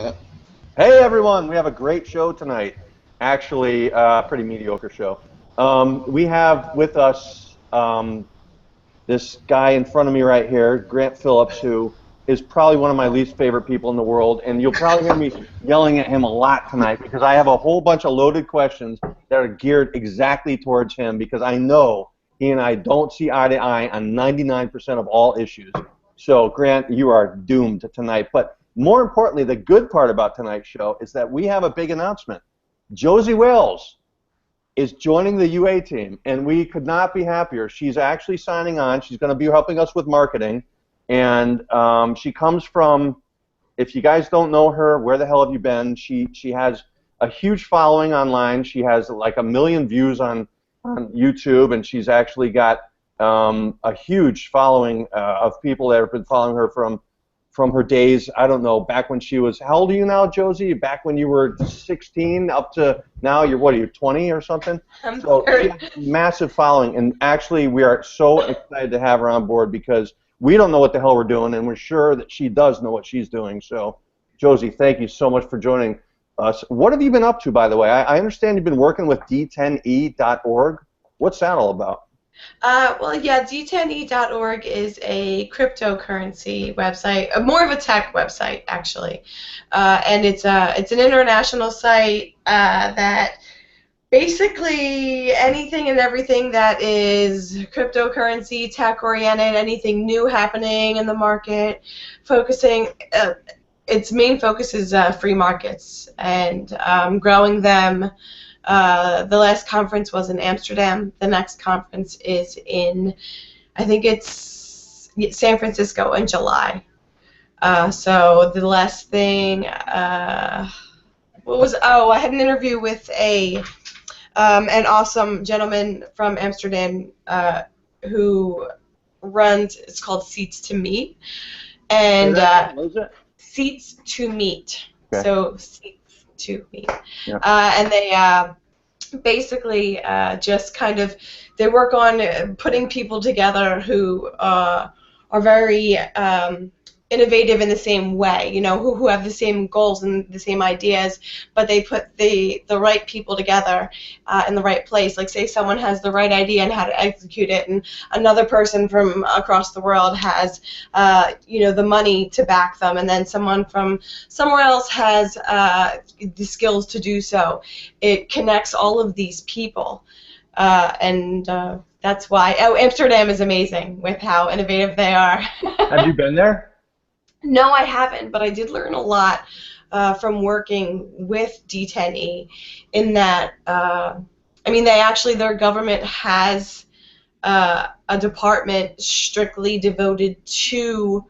Yeah. Hey everyone, we have a great show tonight. Actually, pretty mediocre show. We have with us this guy in front of me right here, Grant Phillips, who is probably one of my least favorite people in the world, and you'll probably hear me yelling at him a lot tonight because I have a whole bunch of loaded questions that are geared exactly towards him because I know he and I don't see eye to eye on 99% of all issues. So, Grant, you are doomed tonight. But more importantly, the good part about tonight's show is that we have a big announcement. Josie Wales is joining the UA team, and we could not be happier. She's actually signing on. She's going to be helping us with marketing, and she comes from, if you guys don't know her, where the hell have you been? She has a huge following online. She has like 1 million views on YouTube, and she's actually got a huge following of people that have been following her from her days, I don't know, back when she was, how old are you now, Josie? Back when you were 16 up to now, what are you, 20 or something? So she has a massive following, and actually we are so excited to have her on board because we don't know what the hell we're doing, and we're sure that she does know what she's doing. So, Josie, thank you so much for joining us. What have you been up to, by the way? I understand you've been working with D10E.org. What's that all about? Well, yeah, D10E.org is a cryptocurrency website, more of a tech website, actually, and it's an international site that basically anything and everything that is cryptocurrency, tech-oriented, anything new happening in the market, focusing. Its main focus is free markets and growing them. The last conference was in Amsterdam. The next conference is in, I think it's San Francisco in July. So the last thing, I had an interview with an awesome gentleman from Amsterdam who runs, it's called Seats to Meet. And what is it? Seats to Meet. Okay. So Seats to Meet. Yeah. And they basically just kind of, they work on putting people together who are very innovative in the same way, you know, who have the same goals and the same ideas, but they put the right people together in the right place. Like, say someone has the right idea and how to execute it, and another person from across the world has, you know, the money to back them, and then someone from somewhere else has the skills to do so. It connects all of these people, and that's why. Oh, Amsterdam is amazing with how innovative they are. Have you been there? No, I haven't, but I did learn a lot from working with D10E in that, I mean, their government has a department strictly devoted to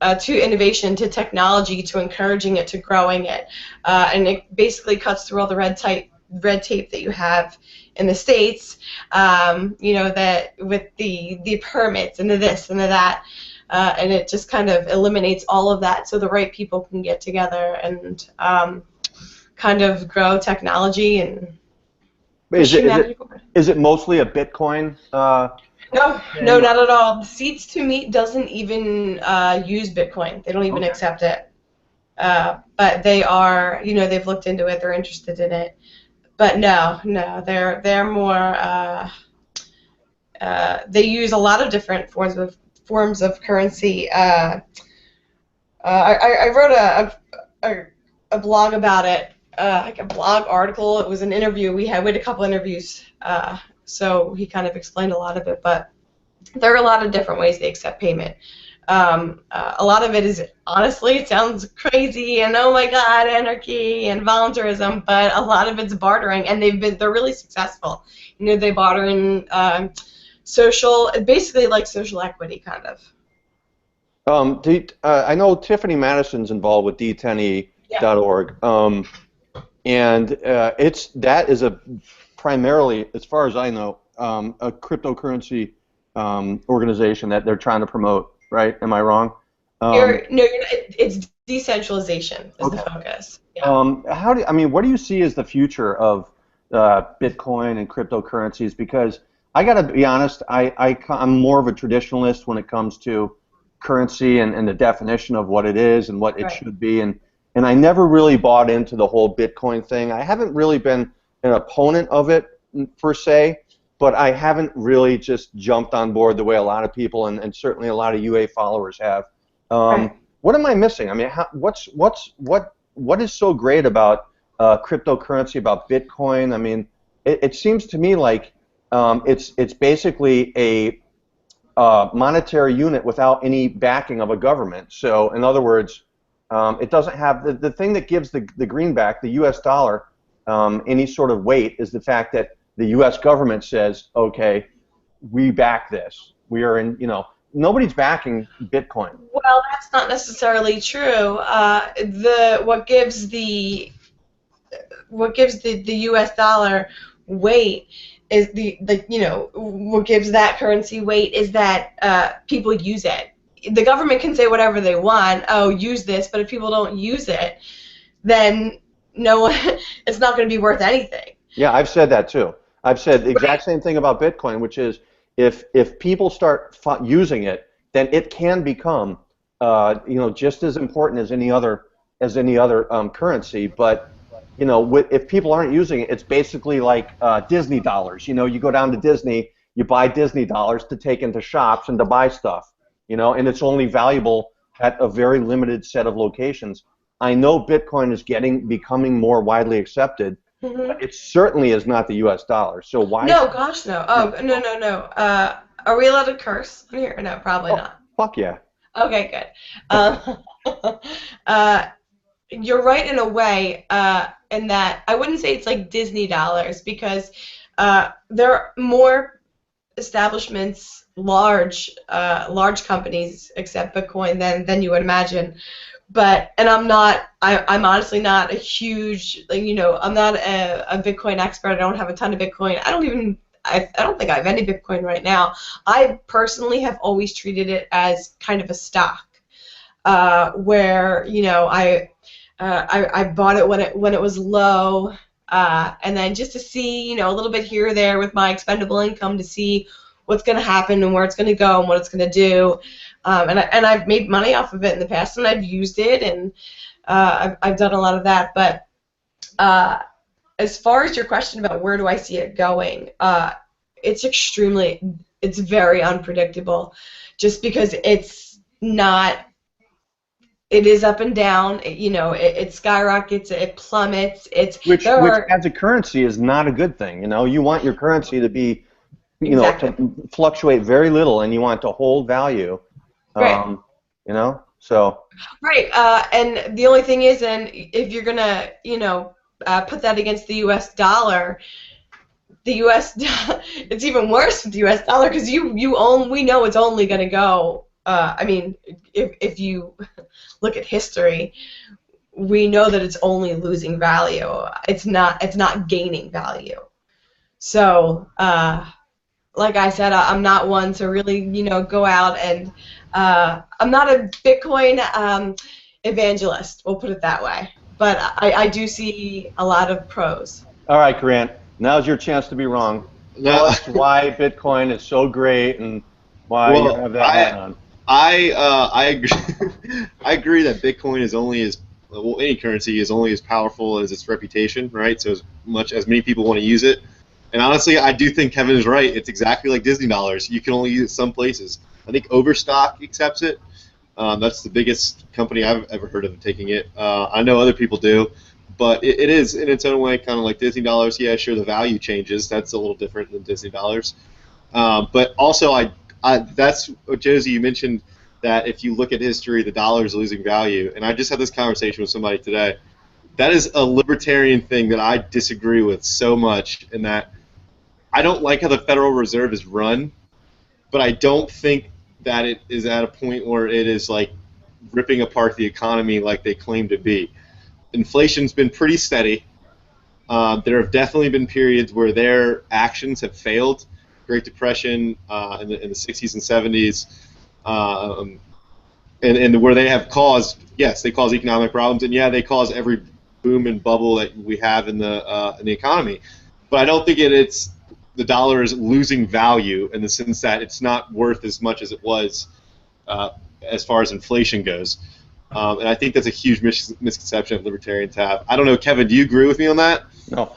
innovation, to technology, to encouraging it, to growing it, and it basically cuts through all the red tape that you have in the States, you know, that with the permits and the this and the that. And it just kind of eliminates all of that so the right people can get together and kind of grow technology and Is it mostly a Bitcoin? No, not at all. Seats to Meet doesn't even use Bitcoin. They don't even accept it. But they are, you know, they've looked into it. They're interested in it. But no, they're more. They use a lot of different forms of currency. I wrote a blog about it, like a blog article. It was an interview we had a couple interviews, so he kind of explained a lot of it. But there are a lot of different ways they accept payment. A lot of it is, honestly, it sounds crazy and oh my God, anarchy and voluntarism, but a lot of it's bartering, and they're really successful. You know, they barter in basically like social equity, kind of. I know Tiffany Madison's involved with D10E.org, and that is a primarily, as far as I know, a cryptocurrency organization that they're trying to promote. Right? Am I wrong? You're not. It's decentralization is the focus. Yeah. What do you see as the future of Bitcoin and cryptocurrencies? Because I got to be honest, I'm more of a traditionalist when it comes to currency and the definition of what it is and what it should be. And and I never really bought into the whole Bitcoin thing. I haven't really been an opponent of it per se, but I haven't really just jumped on board the way a lot of people and certainly a lot of UA followers have. Right. What am I missing? I mean, what is so great about cryptocurrency, about Bitcoin? I mean, it seems to me like it's basically a monetary unit without any backing of a government. So, in other words, it doesn't have the thing that gives the greenback, the U.S. dollar, any sort of weight is the fact that the U.S. government says, okay, we back this. We are in, nobody's backing Bitcoin. Well, that's not necessarily true. What gives the U.S. dollar weight is what gives that currency weight is that people use it. The government can say whatever they want. Oh, use this, but if people don't use it, then no one. It's not going to be worth anything. Yeah, I've said that too. I've said the exact same thing about Bitcoin, which is if people start using it, then it can become just as important as any other currency. But if people aren't using it, it's basically like Disney dollars. You go down to Disney, you buy Disney dollars to take into shops and to buy stuff. And it's only valuable at a very limited set of locations. I know Bitcoin is becoming more widely accepted. But it certainly is not the U.S. dollar. So why? No, gosh, no. Oh, no. Are we allowed to curse here? No, probably not. Fuck yeah. Okay, good. You're right in a way, in that I wouldn't say it's like Disney dollars because there are more establishments, large companies accept Bitcoin than you would imagine. And I'm honestly not a huge, I'm not a Bitcoin expert. I don't have a ton of Bitcoin. I don't think I have any Bitcoin right now. I personally have always treated it as kind of a stock, where I bought it when it was low, and then just to see a little bit here or there with my expendable income to see what's going to happen and where it's going to go and what it's going to do. And I've made money off of it in the past, and I've used it, and I've done a lot of that. But as far as your question about where do I see it going, it's very unpredictable, just because it's not. It is up and down. It skyrockets. It plummets. Which as a currency is not a good thing. You want your currency to be, exactly. to fluctuate very little, and you want it to hold value. Right. So. Right. And the only thing is, and if you're gonna, put that against the U.S. dollar, it's even worse with the U.S. dollar because we know it's only gonna go. I mean, if you look at history, we know that it's only losing value. It's not gaining value. So, like I said, I'm not one to really, go out and I'm not a Bitcoin evangelist. We'll put it that way. But I do see a lot of pros. All right, Grant. Now's your chance to be wrong. Tell us why Bitcoin is so great and why you have that hat on. I agree. I agree that Bitcoin is only any currency is only as powerful as its reputation, right? So as many people want to use it. And honestly, I do think Kevin is right. It's exactly like Disney dollars. You can only use it some places. I think Overstock accepts it. That's the biggest company I've ever heard of taking it. I know other people do, but it is in its own way kind of like Disney dollars. Yeah, sure, the value changes. That's a little different than Disney dollars. But also, that's what Josie, you mentioned that if you look at history, the dollar is losing value. And I just had this conversation with somebody today. That is a libertarian thing that I disagree with so much, in that I don't like how the Federal Reserve is run, but I don't think that it is at a point where it is like ripping apart the economy like they claim to be. Inflation's been pretty steady. There have definitely been periods where their actions have failed. Great Depression in the 60s and 70s, and where they have caused, yes, they cause economic problems, and yeah, they cause every boom and bubble that we have in the economy. But I don't think it's the dollar is losing value in the sense that it's not worth as much as it was as far as inflation goes. And I think that's a huge misconception that libertarians have. I don't know, Kevin, do you agree with me on that? No.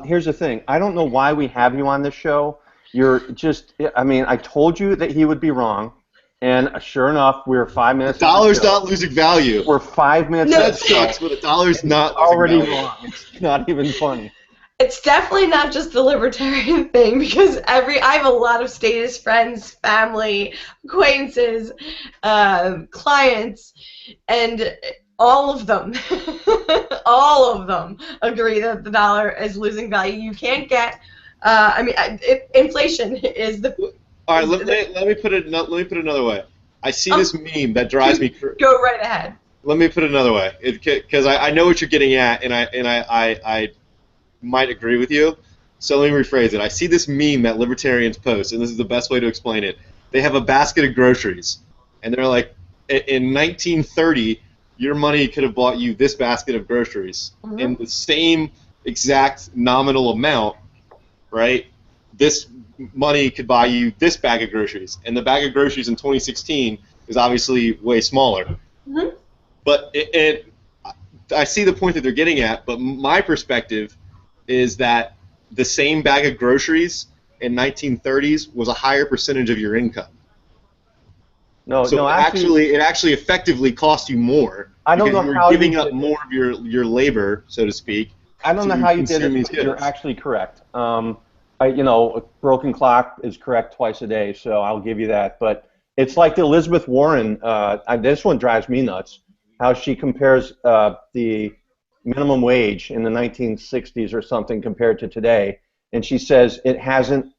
Here's the thing. I don't know why we have you on this show. You're just, I mean, I told you that he would be wrong, and sure enough, we're 5 minutes. The dollar's not losing value. We're 5 minutes. No, that sucks, but the dollar's not already losing value. wrong. It's not even funny. It's definitely not just the libertarian thing, because I have a lot of statist friends, family, acquaintances, clients, and all of them, all of them agree that the dollar is losing value. You can't get, inflation is the. All right, let me put it another way. I see this meme that drives me. Go right ahead. Let me put it another way, because I know what you're getting at, and I might agree with you. So let me rephrase it. I see this meme that libertarians post, and this is the best way to explain it. They have a basket of groceries, and they're like, in 1930, your money could have bought you this basket of groceries in the same exact nominal amount, right? This money could buy you this bag of groceries, and the bag of groceries in 2016 is obviously way smaller. Mm-hmm. But I see the point that they're getting at, but my perspective is that the same bag of groceries in 1930s was a higher percentage of your income. No, so no, it actually effectively cost you more. I don't know how you're giving you up more of your labor, so to speak. I don't know how you did it. You're actually correct. A broken clock is correct twice a day, so I'll give you that. But it's like the Elizabeth Warren. This one drives me nuts. How she compares the minimum wage in the 1960s or something compared to today, and she says it hasn't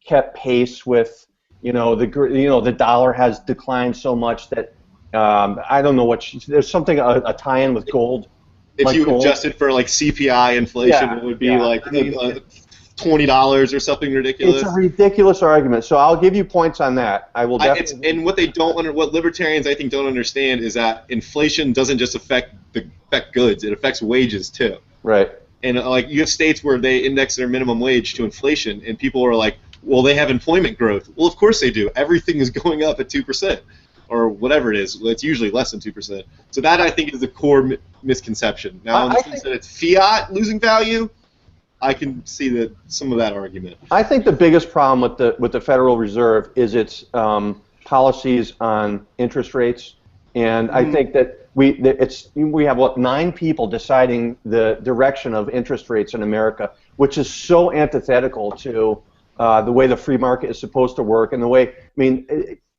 kept pace with, the dollar has declined so much that I don't know what there's something a tie-in with gold. If you adjusted for like CPI inflation, it would be like $20 or something ridiculous. It's a ridiculous argument. So I'll give you points on that. I will definitely. And what what libertarians I think don't understand is that inflation doesn't just affect goods; it affects wages too. Right. And like you have states where they index their minimum wage to inflation, and people are like, "Well, they have employment growth." Well, of course they do. Everything is going up at 2%. Or whatever it is. It's usually less than 2%. So that, I think, is the core misconception. Now, in the sense that it's fiat losing value, I can see some of that argument. I think the biggest problem with the Federal Reserve is its policies on interest rates, and I think that we have 9 people deciding the direction of interest rates in America, which is so antithetical to the way the free market is supposed to work, and the way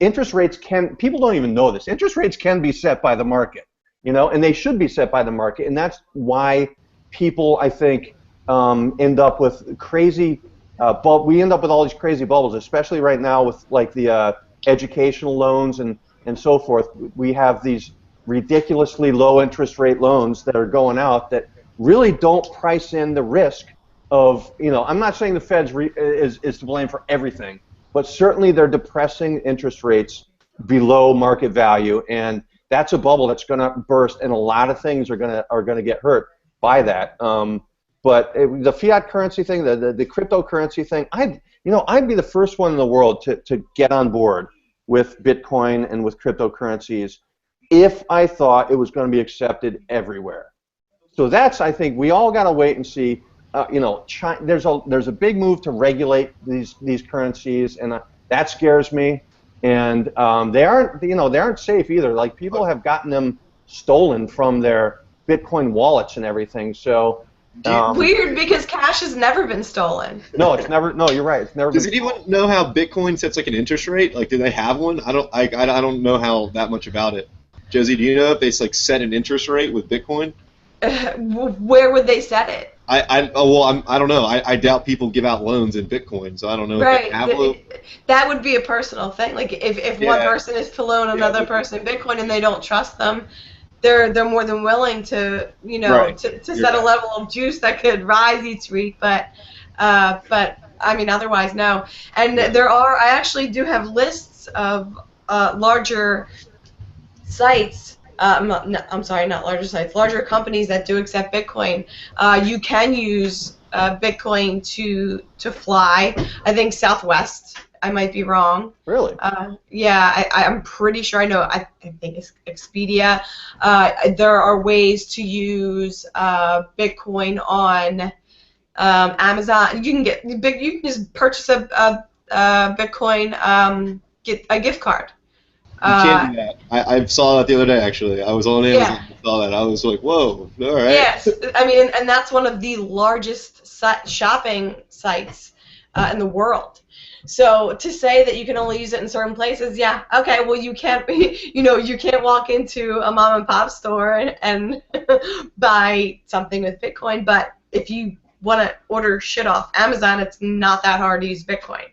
interest rates people don't even know this. Interest rates can be set by the market, and they should be set by the market, and that's why people, I think, end up with crazy, we end up with all these crazy bubbles, especially right now with like the educational loans and so forth. We have these ridiculously low interest rate loans that are going out that really don't price in the risk of, I'm not saying the Fed's is to blame for everything, but certainly they're depressing interest rates below market value, and that's a bubble that's going to burst, and a lot of things are going to get hurt by that. But the fiat currency thing, the cryptocurrency thing, I'd be the first one in the world to get on board with Bitcoin and with cryptocurrencies if I thought it was going to be accepted everywhere. So I think we all got to wait and see. There's a big move to regulate these currencies, and that scares me. And they aren't safe either. Like, people have gotten them stolen from their Bitcoin wallets and everything. So weird, because cash has never been stolen. No, it's never. No, you're right. It's never. Does anyone know how Bitcoin sets like an interest rate? Like, do they have one? I don't know how that much about it. Josie, do you know if they like set an interest rate with Bitcoin? Where would they set it? I don't know. I doubt people give out loans in Bitcoin, so I don't know if they have that would be a personal thing. Like, if one person is to loan another person Bitcoin and they don't trust them, they're more than willing to to set a level of juice that could rise each week. But otherwise no. And I actually do have lists of larger sites. I'm sorry, not larger sites, larger companies that do accept Bitcoin. You can use Bitcoin to fly. I think Southwest I might be wrong. Really? Yeah, I'm pretty sure I know. I think it's Expedia. There are ways to use Bitcoin on Amazon. You can just purchase a Bitcoin, get a gift card. You can't do that. I saw that the other day, actually. I was on Amazon and saw that. I was like, whoa, all right. Yes, I mean, and that's one of the largest shopping sites in the world. So to say that you can only use it in certain places, yeah, okay, well, you can't, you can't walk into a mom and pop store and buy something with Bitcoin, but if you want to order shit off Amazon, it's not that hard to use Bitcoin.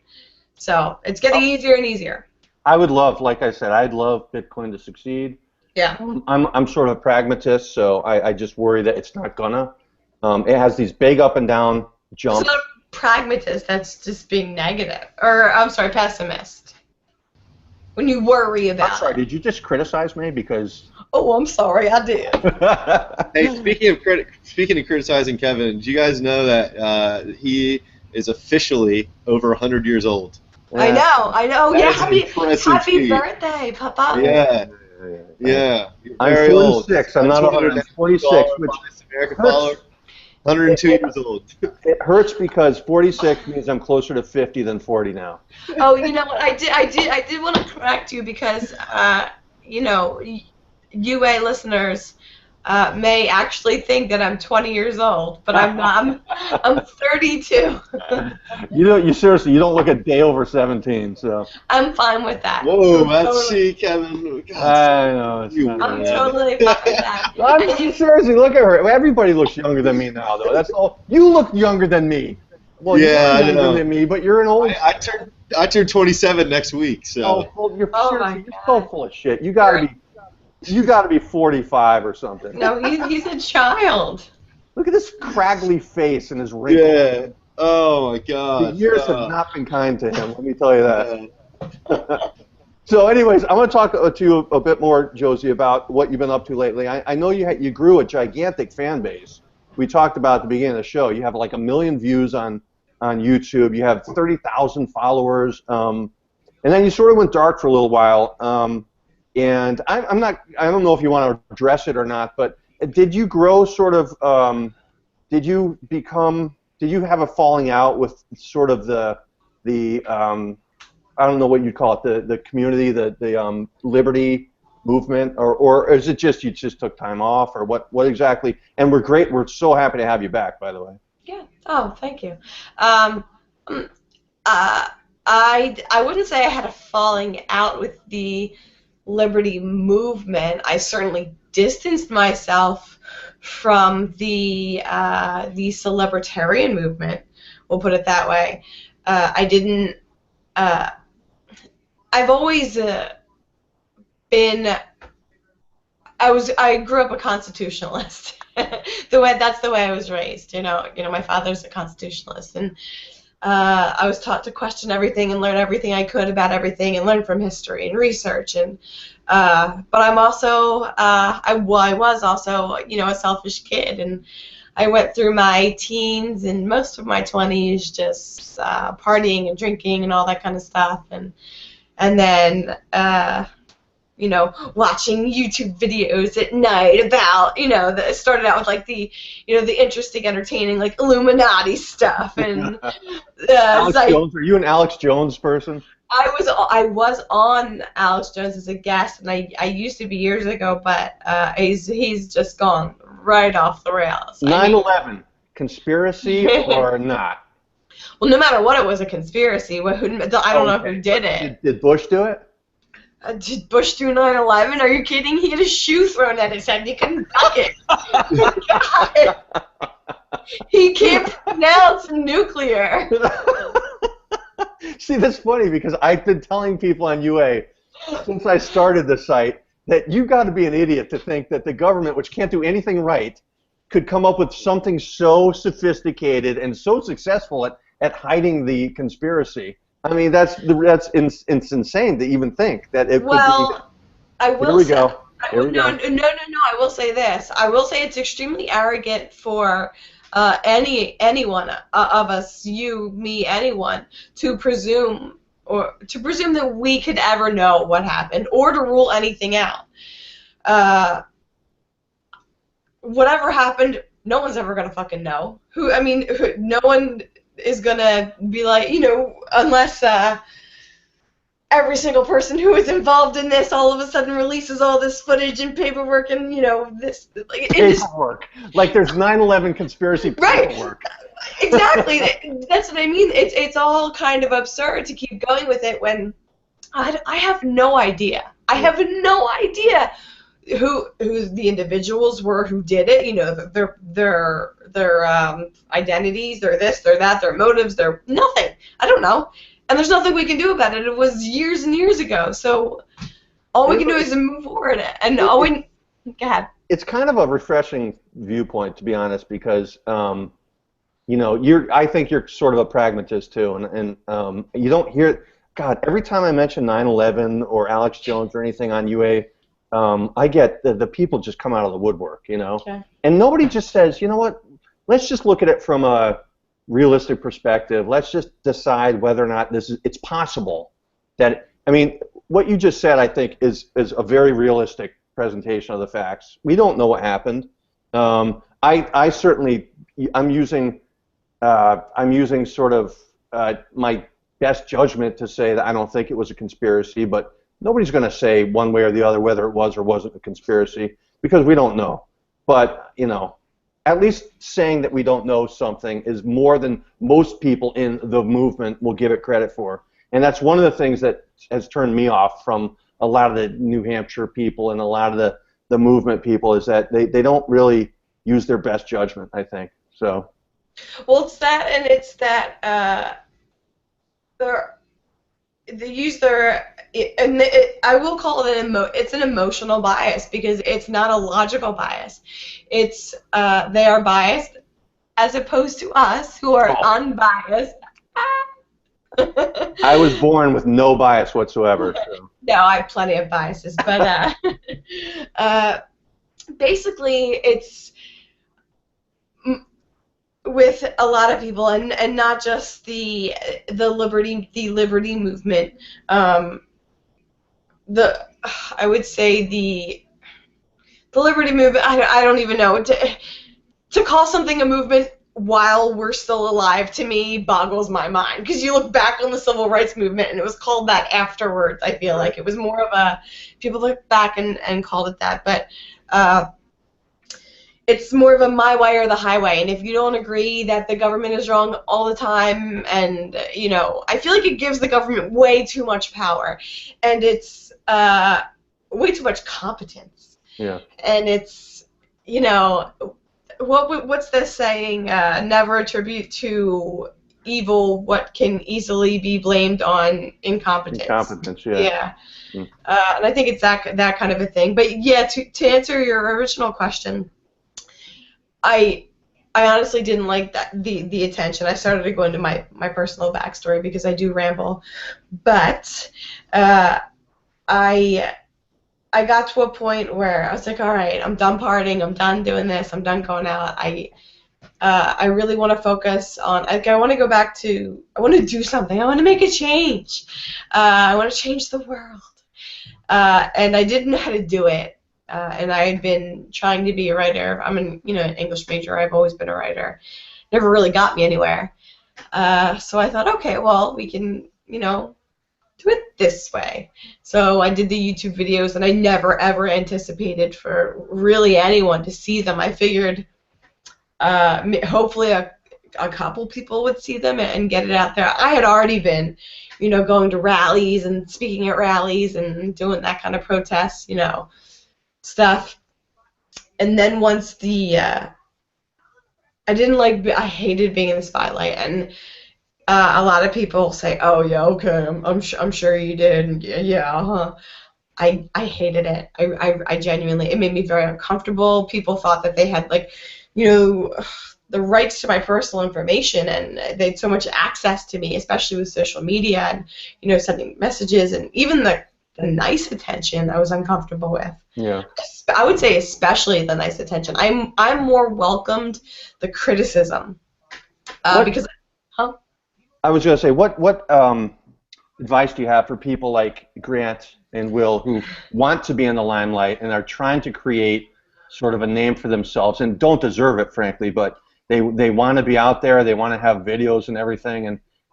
So it's getting easier and easier. I would love, like I said, I'd love Bitcoin to succeed. Yeah. I'm sort of a pragmatist, so I just worry that it's not gonna. It has these big up and down jumps. It's not pragmatist, that's just being negative. Or, I'm sorry, pessimist. When you worry about I'm sorry, did you just criticize me? Because... Oh, I'm sorry, I did. Hey, speaking of criticizing Kevin, do you guys know that he is officially over 100 years old? I know. That Yeah, is happy birthday, Papa. Yeah. I'm 46. I'm not 100. I'm 46. Which American follower. 102 years old. It hurts because 46 means I'm closer to 50 than 40 now. Oh, you know what? I did want to correct you because, UA listeners may actually think that I'm 20 years old, but I'm not. I'm 32. You seriously, you don't look a day over 17, so. I'm fine with that. Whoa, see, Kevin. God, I know. I'm totally fine with that. You seriously, look at her. Everybody looks younger than me now, though. That's all. You look younger than me. Well, yeah, you're younger than me, but you're an old. I turned 27 next week, so. You're so full of shit. You gotta be 45 or something. No, he's a child. Look at this craggly face and his wrinkles. Yeah. Oh my God. The years have not been kind to him. Let me tell you that. So, anyways, I want to talk to you a bit more, Josie, about what you've been up to lately. I know you grew a gigantic fan base. We talked about at the beginning of the show. You have like 1 million views on YouTube. You have 30,000 followers, and then you sort of went dark for a little while. And I don't know if you want to address it or not, but did you grow sort of, did you have a falling out with sort of the I don't know what you'd call it, the community, the Liberty movement, or is it just you just took time off, or what exactly? And we're so happy to have you back, by the way. Yeah. Oh, thank you. I wouldn't say I had a falling out with the Liberty movement. I certainly distanced myself from the Libertarian movement. We'll put it that way. I didn't. I've always been. I grew up a constitutionalist. That's the way I was raised. My father's a constitutionalist, and I was taught to question everything and learn everything I could about everything and learn from history and research. And but I'm also I was also a selfish kid, and I went through my teens and most of my 20s just partying and drinking and all that kind of stuff, and then watching YouTube videos at night about, that started out with like the interesting, entertaining, like Illuminati stuff. And Alex Jones, are you an Alex Jones person? I was on Alex Jones as a guest, and I used to be years ago, but he's just gone right off the rails. 9/11, conspiracy or not? Well, no matter what, it was a conspiracy. I don't know who did it. Did Bush do it? Did Bush do 9/11? Are you kidding? He had a shoe thrown at his head and he couldn't duck it. He can't pronounce nuclear. See, that's funny because I've been telling people on UA since I started the site that you got to be an idiot to think that the government, which can't do anything right, could come up with something so sophisticated and so successful at hiding the conspiracy. I mean, it's insane to even think that it could be. I will. Here we go. No. I will say this. I will say it's extremely arrogant for anyone of us, you, me, anyone, to presume or to presume that we could ever know what happened or to rule anything out. Whatever happened, no one's ever gonna fucking know. No one is gonna be like, unless every single person who is involved in this all of a sudden releases all this footage and paperwork and, this... Paperwork. Like there's 9/11 conspiracy paperwork. Right. Exactly. That's what I mean. It's all kind of absurd to keep going with it when I have no idea. I have no idea who the individuals were who did it. Their identities, their this, their that, their motives, their nothing. I don't know. And there's nothing we can do about it. It was years and years ago. So all we can do is move forward. And go ahead. It's kind of a refreshing viewpoint, to be honest, because I think you're sort of a pragmatist too, and you don't hear. God, every time I mention 9/11 or Alex Jones or anything on UA, I get the people just come out of the woodwork, Okay. And nobody just says, you know what? Let's just look at it from a realistic perspective. Let's just decide whether or not it's possible. What you just said, I think, is a very realistic presentation of the facts. We don't know what happened. I certainly, I'm using sort of my best judgment to say that I don't think it was a conspiracy, but nobody's going to say one way or the other whether it was or wasn't a conspiracy because we don't know. But, at least saying that we don't know something is more than most people in the movement will give it credit for. And that's one of the things that has turned me off from a lot of the New Hampshire people and a lot of the movement people is that they don't really use their best judgment, I think. So. Well, it's that, and it's that they use their, and I will call it it's an emotional bias because it's not a logical bias. It's they are biased as opposed to us who are unbiased. I was born with no bias whatsoever. So. No, I have plenty of biases, but basically it's with a lot of people, and not just the liberty movement. I would say the liberty movement. I don't even know to call something a movement while we're still alive, to me, boggles my mind. Because you look back on the civil rights movement, and it was called that afterwards, I feel like. It was more of a... People look back and called it that. But it's more of a my way or the highway. And if you don't agree that the government is wrong all the time, and, I feel like it gives the government way too much power. And it's way too much competence. Yeah. And it's, what's the saying? Never attribute to evil what can easily be blamed on incompetence. Incompetence, yeah. Yeah. And I think it's that kind of a thing. But yeah, to answer your original question, I honestly didn't like the attention. I started to go into my personal backstory because I do ramble, but I got to a point where I was like, all right, I'm done partying, I'm done doing this, I'm done going out. I really want to focus on, I want to go back to, I want to do something. I want to make a change. I want to change the world. And I didn't know how to do it. And I had been trying to be a writer. I'm an English major. I've always been a writer. Never really got me anywhere. So I thought, okay, well, we can, do it this way. So I did the YouTube videos, and I never, ever anticipated for really anyone to see them. I figured hopefully a couple people would see them and get it out there. I had already been, going to rallies and speaking at rallies and doing that kind of protest, stuff. And then once I hated being in the spotlight, and a lot of people say, "Oh yeah, okay, I'm sure you did." And yeah, I hated it. I genuinely, it made me very uncomfortable. People thought that they had the rights to my personal information, and they had so much access to me, especially with social media and sending messages, and even the nice attention I was uncomfortable with. Yeah. I would say especially the nice attention. I'm more welcomed the criticism because. I was going to say, what advice do you have for people like Grant and Will who want to be in the limelight and are trying to create sort of a name for themselves and don't deserve it, frankly, but they want to be out there, they want to have videos and everything,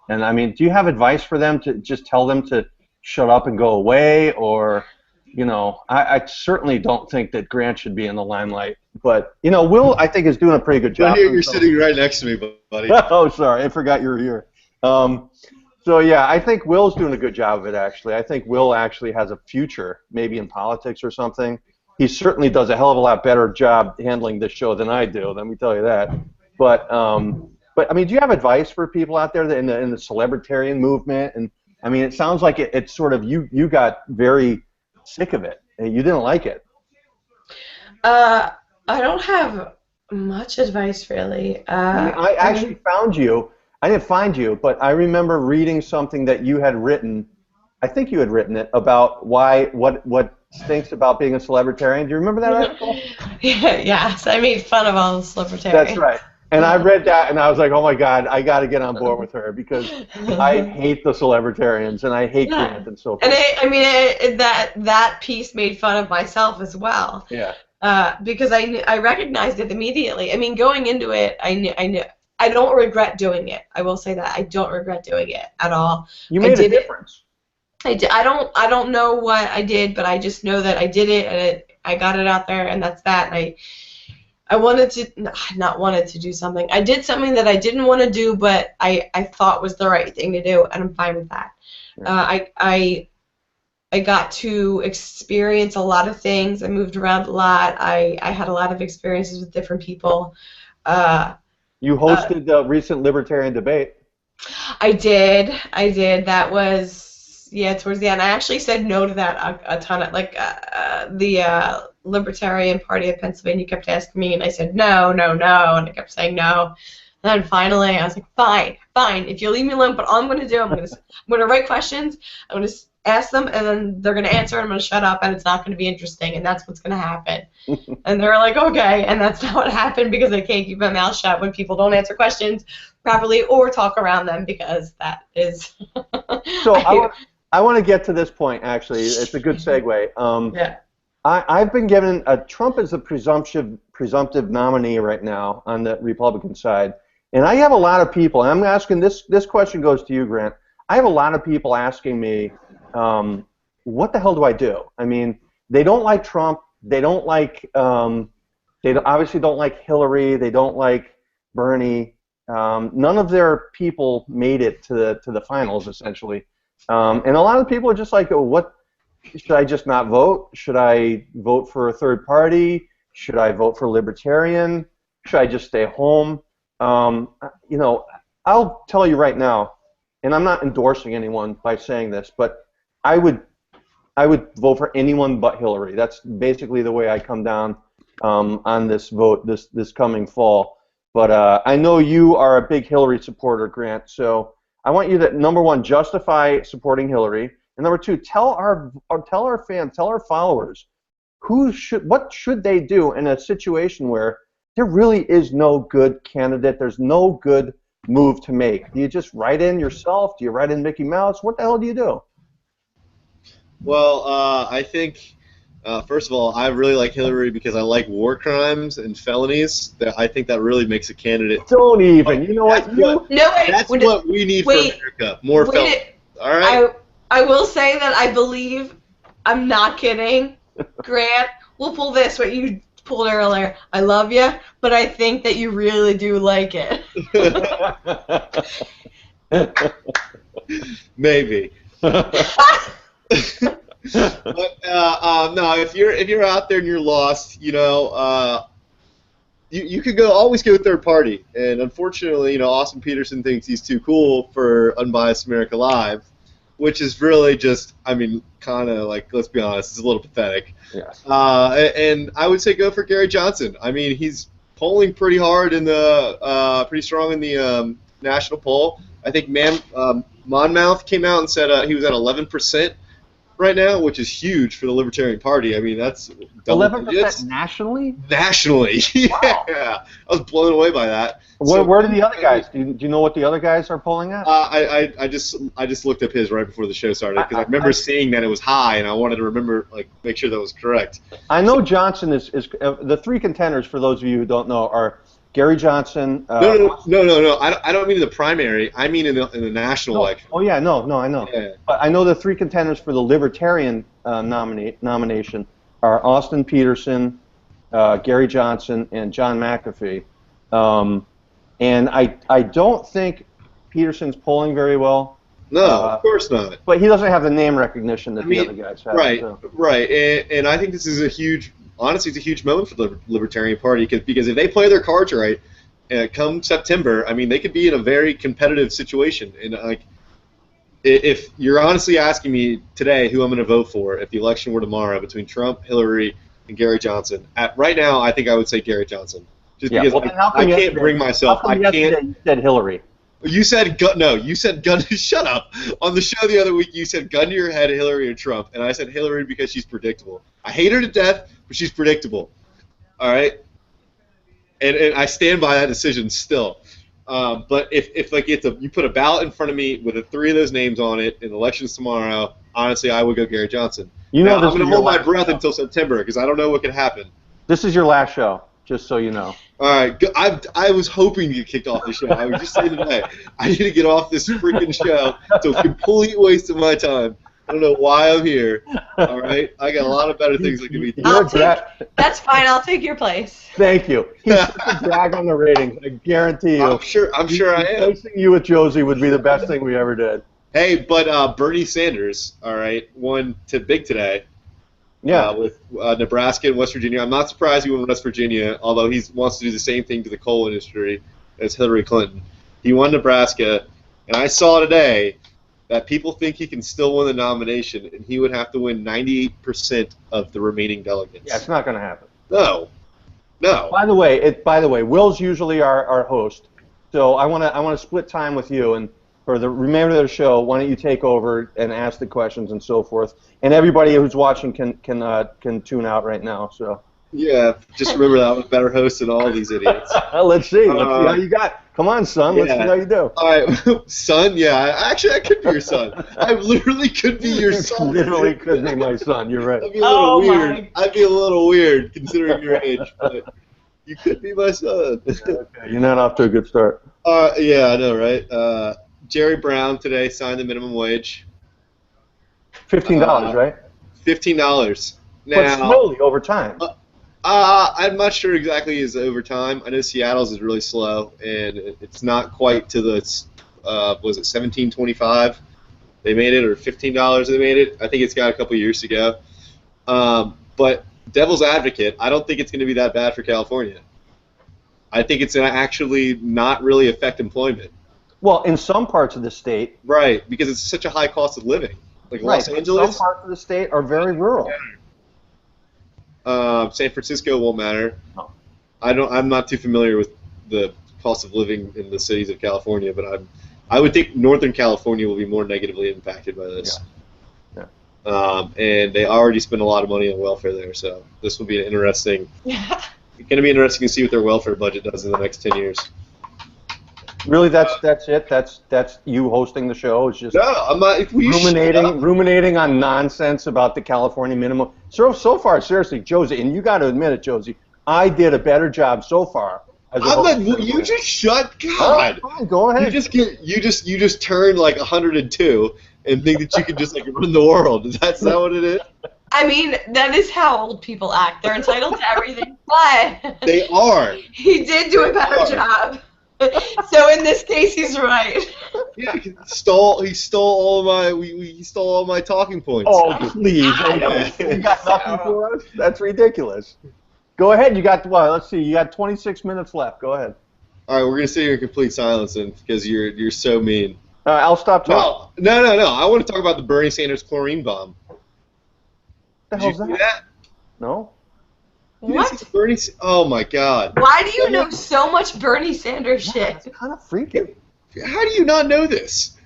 and I mean, do you have advice for them to just tell them to shut up and go away, or, you know, I certainly don't think that Grant should be in the limelight, but, you know, Will, I think, is doing a pretty good job. I hear you're sitting right next to me, buddy. Oh, sorry, I forgot you were here. So yeah, I think Will's doing a good job of it, actually. I think Will actually has a future, maybe in politics or something. He certainly does a hell of a lot better job handling this show than I do, let me tell you that. But I mean, do you have advice for people out there that in the celebritarian movement? And I mean, it sounds like it's sort of you got very sick of it. You didn't like it. I don't have much advice, really. I actually found you. I didn't find you, but I remember reading something that you had written. I think you had written it about what stinks about being a celebritarian. Do you remember that article? Yes, I made fun of all the celebritarians. That's right. And I read that, and I was like, oh my God, I got to get on board with her because I hate the celebritarians, and I hate Grant and so forth. And I mean, that piece made fun of myself as well. Yeah. Because I recognized it immediately. I mean, going into it, I knew. I don't regret doing it. I will say that I don't regret doing it at all. You made a difference. I don't know what I did, but I just know that I did it, and I got it out there, and that's that. And I wanted to, not wanted to do something. I did something that I didn't want to do, but I thought was the right thing to do, and I'm fine with that. I got to experience a lot of things. I moved around a lot. I had a lot of experiences with different people. You hosted the recent Libertarian debate. I did. That was, towards the end. I actually said no to that a ton. The Libertarian Party of Pennsylvania kept asking me, and I said no, and I kept saying no. And then finally, I was like, fine. If you leave me alone, but all I'm going to do, I'm going to write questions. I'm going to ask them, and then they're going to answer, and I'm going to shut up, and it's not going to be interesting, and that's what's going to happen. And they were like, okay, and that's not what happened because I can't keep my mouth shut when people don't answer questions properly or talk around them, because that is... So I want to get to this point, actually. It's a good segue. Yeah. I've been given Trump is a presumptive nominee right now on the Republican side, and I have a lot of people, and I'm asking this question goes to you, Grant. I have a lot of people asking me, what the hell do I do? I mean, they don't like Trump. They don't like. They obviously don't like Hillary. They don't like Bernie. None of their people made it to the finals, essentially. And a lot of people are just like, oh, what? Should I just not vote? Should I vote for a third party? Should I vote for Libertarian? Should I just stay home? You know, I'll tell you right now, and I'm not endorsing anyone by saying this, but I would vote for anyone but Hillary. That's basically the way I come down on this vote this coming fall. But I know you are a big Hillary supporter, Grant. So I want you to, number one, justify supporting Hillary, and number two, tell our fans, tell our followers, what should they do in a situation where there really is no good candidate, there's no good move to make. Do you just write in yourself? Do you write in Mickey Mouse? What the hell do you do? Well, I think, first of all, I really like Hillary because I like war crimes and felonies. I think that really makes a candidate. Don't even. You know what? That's what we need for America. More felonies. All right? I will say that I believe, I'm not kidding, Grant, we'll pull this, what you pulled earlier. I love you, but I think that you really do like it. Maybe. But no, if you're out there and you're lost, you know, you could always go third party. And unfortunately, you know, Austin Petersen thinks he's too cool for Unbiased America Live, which is really just, I mean, kind of like, let's be honest, it's a little pathetic. Yes. And I would say go for Gary Johnson. I mean, he's polling pretty hard in the, pretty strong in the national poll. I think Monmouth came out and said he was at 11%. right now, which is huge for the Libertarian Party. I mean, that's 11% nationally. Nationally, Wow. yeah. I was blown away by that. Where do the other guys? Do you know what the other guys are polling at? I just looked up his right before the show started because I remember seeing that it was high, and I wanted to make sure that was correct. I know Johnson is the three contenders. For those of you who don't know, are Gary Johnson. No. I don't mean in the primary. I mean in the national election. Oh yeah, no, I know. Yeah. But I know the three contenders for the Libertarian nomination are Austin Petersen, Gary Johnson, and John McAfee. And I don't think Peterson's polling very well. No, of course not. But he doesn't have the name recognition that the other guys have. Right, so. right. And I think this is honestly, it's a huge moment for the Libertarian Party because if they play their cards right, come September, I mean, they could be in a very competitive situation. And if you're honestly asking me today who I'm going to vote for if the election were tomorrow between Trump, Hillary, and Gary Johnson, right now I think I would say Gary Johnson. Just because I can't bring myself. I can't. You said Hillary. You said gun. No, you said gun. Shut up. On the show the other week, you said gun to your head, Hillary or Trump, and I said Hillary because she's predictable. I hate her to death, but she's predictable. All right, and I stand by that decision still. But if you put a ballot in front of me with the three of those names on it, and elections tomorrow, honestly, I would go Gary Johnson. I'm going to hold my breath until September because I don't know what could happen. This is your last show, just so you know. All right, I was hoping to get kicked off the show. I was just saying today, I need to get off this freaking show. It's a complete waste of my time. I don't know why I'm here. All right, I got a lot of better things that can be done. That's fine. I'll take your place. Thank you. He's such a drag on the ratings. I guarantee you. I'm sure I am. Replacing you with Josie would be the best thing we ever did. Hey, but Bernie Sanders, all right, won big today. Yeah, with Nebraska and West Virginia. I'm not surprised he won West Virginia, although he wants to do the same thing to the coal industry as Hillary Clinton. He won Nebraska, and I saw today that people think he can still win the nomination, and he would have to win 98% of the remaining delegates. Yeah, it's not going to happen. No. By the way, Will's usually our host, so I want to split time with you, and for the remainder of the show, why don't you take over and ask the questions and so forth, and everybody who's watching can tune out right now. So. Yeah, just remember that I'm a better host than all these idiots. Let's see how you got. Come on, son. Let's see how you do. All right, son. Yeah, actually, I could be your son. I literally could be your son. Literally could be my son. You're right. I'd be a little weird. I'd be a little weird considering your age, but you could be my son. Okay, you're not off to a good start. Yeah, I know, right? Jerry Brown today signed the minimum wage. $15, right? $15. Now, but slowly over time. I'm not sure exactly is over time. I know Seattle's is really slow, and it's not quite to the was it $17.25 they made it, or $15 they made it. I think it's got a couple years to go. But devil's advocate, I don't think it's going to be that bad for California. I think it's going to actually not really affect employment. Well, in some parts of the state. Right, because it's such a high cost of living. Like Los Angeles. Some parts of the state are very rural. San Francisco won't matter. No. I'm not too familiar with the cost of living in the cities of California, but I would think Northern California will be more negatively impacted by this. Yeah. And they already spend a lot of money on welfare there, so this will be an interesting. It's going to be interesting to see what their welfare budget does in the next 10 years. Really, that's it. That's you hosting the show. It's just no, I'm not. Ruminating on nonsense about the California minimum. So far, seriously, Josie, and you got to admit it, Josie, I did a better job so far. You just shut. God, fine, go ahead. You just turned like 102 and think that you can just like run the world. Is that what it is? I mean, that is how old people act. They're entitled to everything, but they are. He did do a better job. So in this case, he's right. Yeah, he stole all my talking points. Oh, please! You got nothing for us? That's ridiculous. Go ahead. You got let's see. You got 26 minutes left. Go ahead. All right, we're gonna sit here in complete silence, because you're so mean. I'll stop talking. No. I want to talk about the Bernie Sanders chlorine bomb. What the hell's that? No. What? Oh my God! Why do you know so much Bernie Sanders shit? It's kind of freaky. How do you not know this?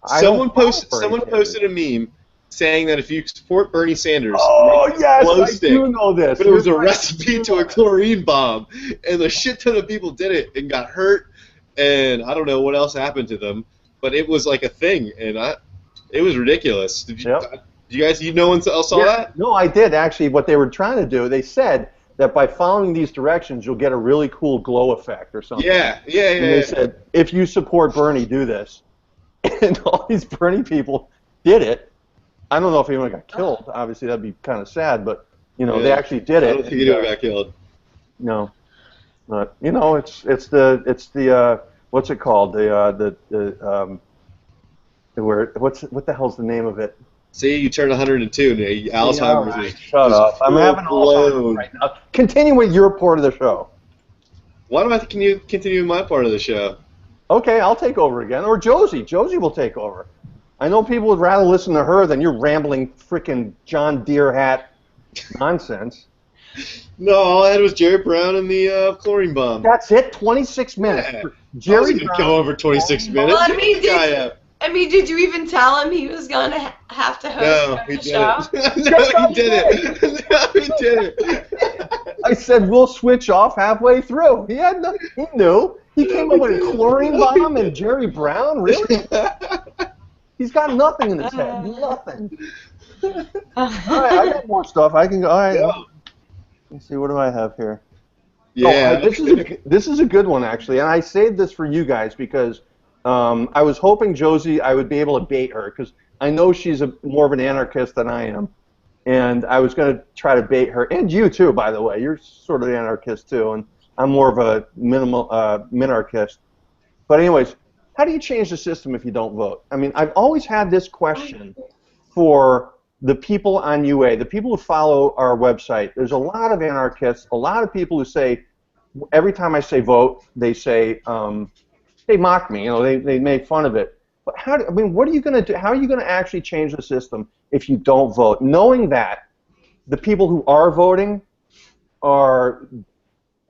Someone posted a meme saying that if you support Bernie Sanders, Oh, make a yes, glow I stick. do know this. But it was a You're right. recipe to a chlorine bomb, and a shit ton of people did it and got hurt, and I don't know what else happened to them, but it was like a thing, and it was ridiculous. Did you guys, no one else saw that? No, I did actually. What they were trying to do, they said that by following these directions, you'll get a really cool glow effect or something. Yeah. And they said, if you support Bernie, do this. And all these Bernie people did it. I don't know if anyone got killed. Obviously, that'd be kind of sad, but they actually did it. I don't think anyone got killed. No, but it's the what's it called? What the hell's the name of it? See, you turned 102 now. Alzheimer's is shut up. I'm having Alzheimer's right now. Continue with your part of the show. Why don't I continue with my part of the show? Okay, I'll take over again. Or Josie. Josie will take over. I know people would rather listen to her than your rambling frickin' John Deere hat nonsense. No, all I had was Jerry Brown and the chlorine bomb. That's it? 26 minutes. Yeah. Jerry Brown. Go over 26 minutes. Well, did you even tell him he was going to have to host the show? No, he didn't. No, he didn't. I said, we'll switch off halfway through. He knew. He came up with a chlorine bomb and Jerry Brown? Really? He's got nothing in his head. Nothing. All right, I got more stuff. I can go. All right. Let's see. What do I have here? Yeah. This is a good one, actually. And I saved this for you guys because I was hoping, Josie, I would be able to bait her because I know she's more of an anarchist than I am. And I was going to try to bait her. And you, too, by the way. You're sort of an anarchist, too. And I'm more of a minarchist. But anyways, how do you change the system if you don't vote? I mean, I've always had this question for the people on UA, the people who follow our website. There's a lot of anarchists, a lot of people who say, every time I say vote, they say, they mock me, they make fun of it. But what are you going to do? How are you going to actually change the system if you don't vote? Knowing that the people who are voting are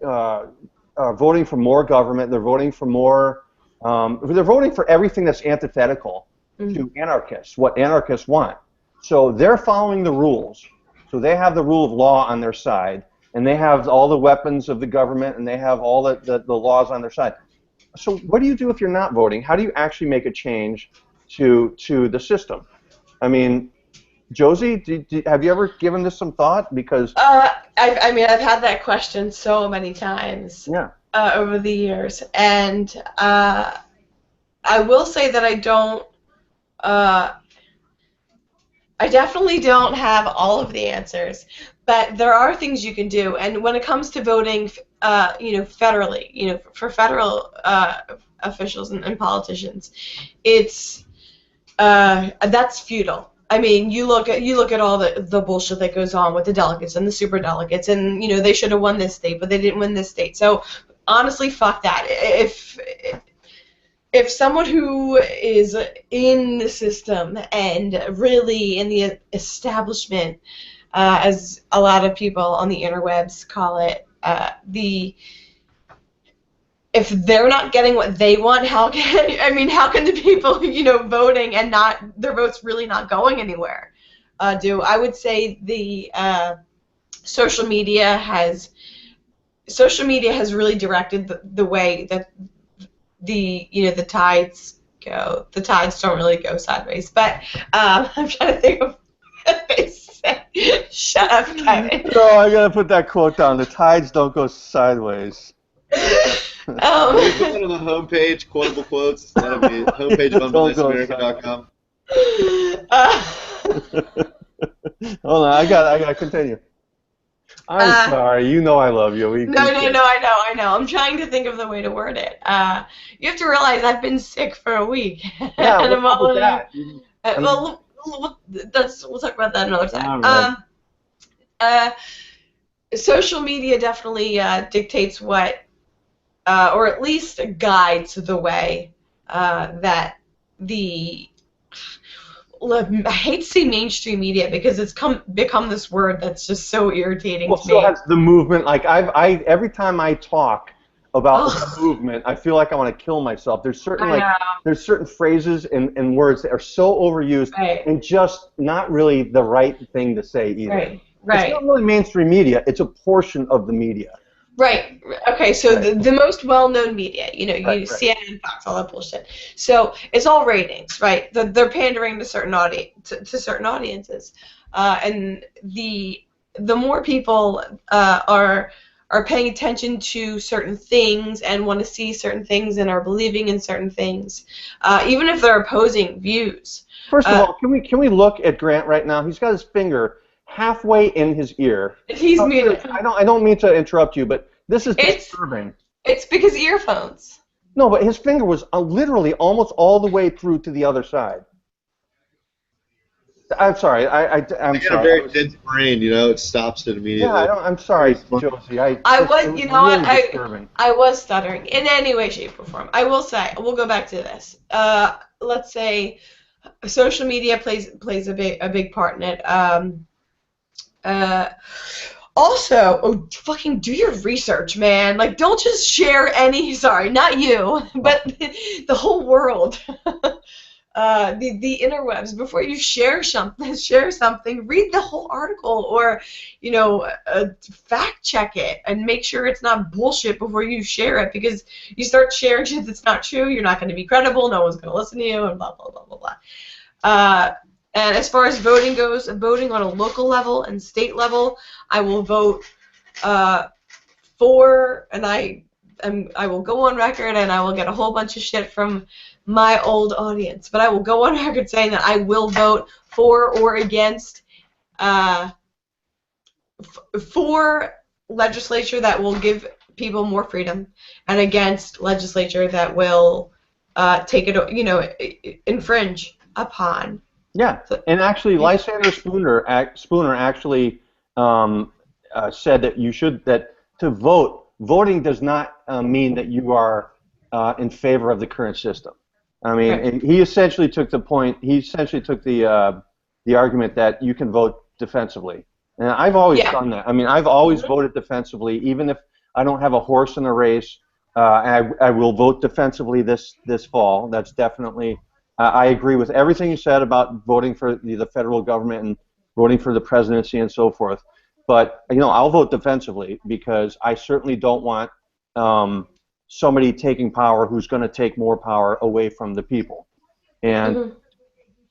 voting for more government, they're voting for more, they're voting for everything that's antithetical to anarchists, what anarchists want. So they're following the rules. So they have the rule of law on their side, and they have all the weapons of the government, and they have all the laws on their side. So what do you do if you're not voting? How do you actually make a change to the system? I mean, Josie, have you ever given this some thought? Because I've had that question so many times over the years, and I will say that I don't. I definitely don't have all of the answers, but there are things you can do. And when it comes to voting, federally, for federal officials and politicians, it's that's futile. I mean, you look at all the bullshit that goes on with the delegates and the super delegates, and they should have won this state, but they didn't win this state. So honestly, fuck that. If someone who is in the system and really in the establishment, as a lot of people on the interwebs call it, if they're not getting what they want, how can the people voting and their votes really not going anywhere do? I would say the social media has really directed the way that the tides go. The tides don't really go sideways, but I'm trying to think of what they say. Shut up, Kevin. No, I gotta put that quote down. The tides don't go sideways. Put that on the homepage, quotable quotes. That'll be homepage of unbiasedamerican.com. Hold on, I gotta continue. I'm sorry. I love you. No, I know. I'm trying to think of the way to word it. You have to realize I've been sick for a week. Yeah, and what's up with that? We'll talk about that another time. Right. Social media definitely dictates what, or at least guides the way that the. I hate to say mainstream media because it's become this word that's just so irritating to me. Well, so has the movement. Like every time I talk about the movement, I feel like I want to kill myself. There's certain phrases and words that are so overused and just not really the right thing to say either. Right. It's not really mainstream media. It's a portion of the media. Right. Okay. So the most well-known media, CNN, Fox, all that bullshit. So it's all ratings, right? They're pandering to certain audiences, and the more people are paying attention to certain things and want to see certain things and are believing in certain things, even if they're opposing views. First of all, can we look at Grant right now? He's got his finger halfway in his ear. He's muted. I don't mean to interrupt you, but this is disturbing. It's because earphones. No, but his finger was literally almost all the way through to the other side. I'm sorry. I'm sorry. got a very dense brain, it stops it immediately. Yeah, I'm sorry, Josie. I was stuttering in any way, shape, or form. I will say, we'll go back to this. Let's say social media plays a big part in it. Also, fucking do your research, man. Like, don't just share any. Sorry, not you, but the whole world. The interwebs. Before you share something, read the whole article, or fact check it and make sure it's not bullshit before you share it. Because you start sharing shit that's not true, you're not going to be credible. No one's going to listen to you, and blah blah blah blah blah. And as far as voting goes, voting on a local level and state level, I will vote for, and I will go on record, and I will get a whole bunch of shit from my old audience, but I will go on record saying that I will vote for or against for legislature that will give people more freedom, and against legislature that will take it, infringe upon. Yeah, and actually, Lysander Spooner actually said that to voting does not mean that you are in favor of the current system. I mean, and he essentially took the argument that you can vote defensively, and I've always done that. I mean, I've always voted defensively, even if I don't have a horse in the race. I will vote defensively this fall. That's definitely. I agree with everything you said about voting for the federal government and voting for the presidency and so forth. But I'll vote defensively because I certainly don't want somebody taking power who's going to take more power away from the people. And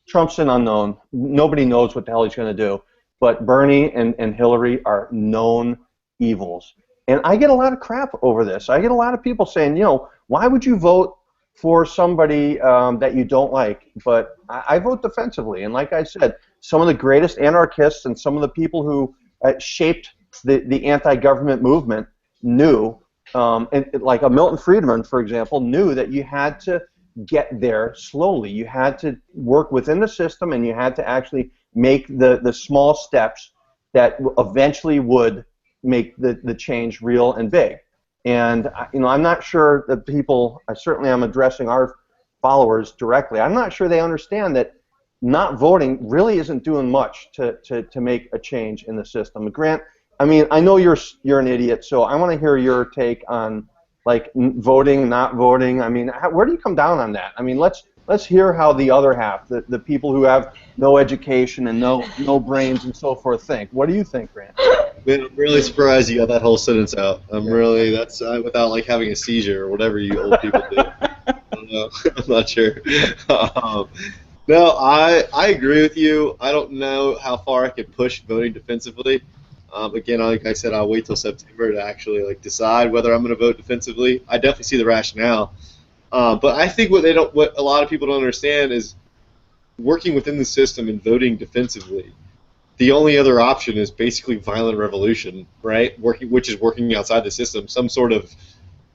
Trump's an unknown. Nobody knows what the hell he's going to do. But Bernie and Hillary are known evils. And I get a lot of crap over this. I get a lot of people saying, why would you vote for somebody that you don't like? But I vote defensively. And like I said, some of the greatest anarchists and some of the people who shaped the anti-government movement knew, like a Milton Friedman, for example, knew that you had to get there slowly. You had to work within the system, and you had to actually make the small steps that eventually would make the change real and big. And I'm not sure that people. Certainly, I'm addressing our followers directly. I'm not sure they understand that not voting really isn't doing much to make a change in the system. Grant, I mean, I know you're an idiot, so I want to hear your take on like voting, not voting. I mean, where do you come down on that? I mean, let's hear how the other half, the people who have no education and no brains and so forth, think. What do you think, Grant? Man, I'm really surprised you got that whole sentence out. That's without like having a seizure or whatever you old people do. I don't know. I'm not sure. No, I agree with you. I don't know how far I could push voting defensively. Again, like I said, I'll wait till September to actually decide whether I'm going to vote defensively. I definitely see the rationale, but I think what a lot of people don't understand is working within the system and voting defensively. The only other option is basically violent revolution, right? Which is working outside the system, some sort of,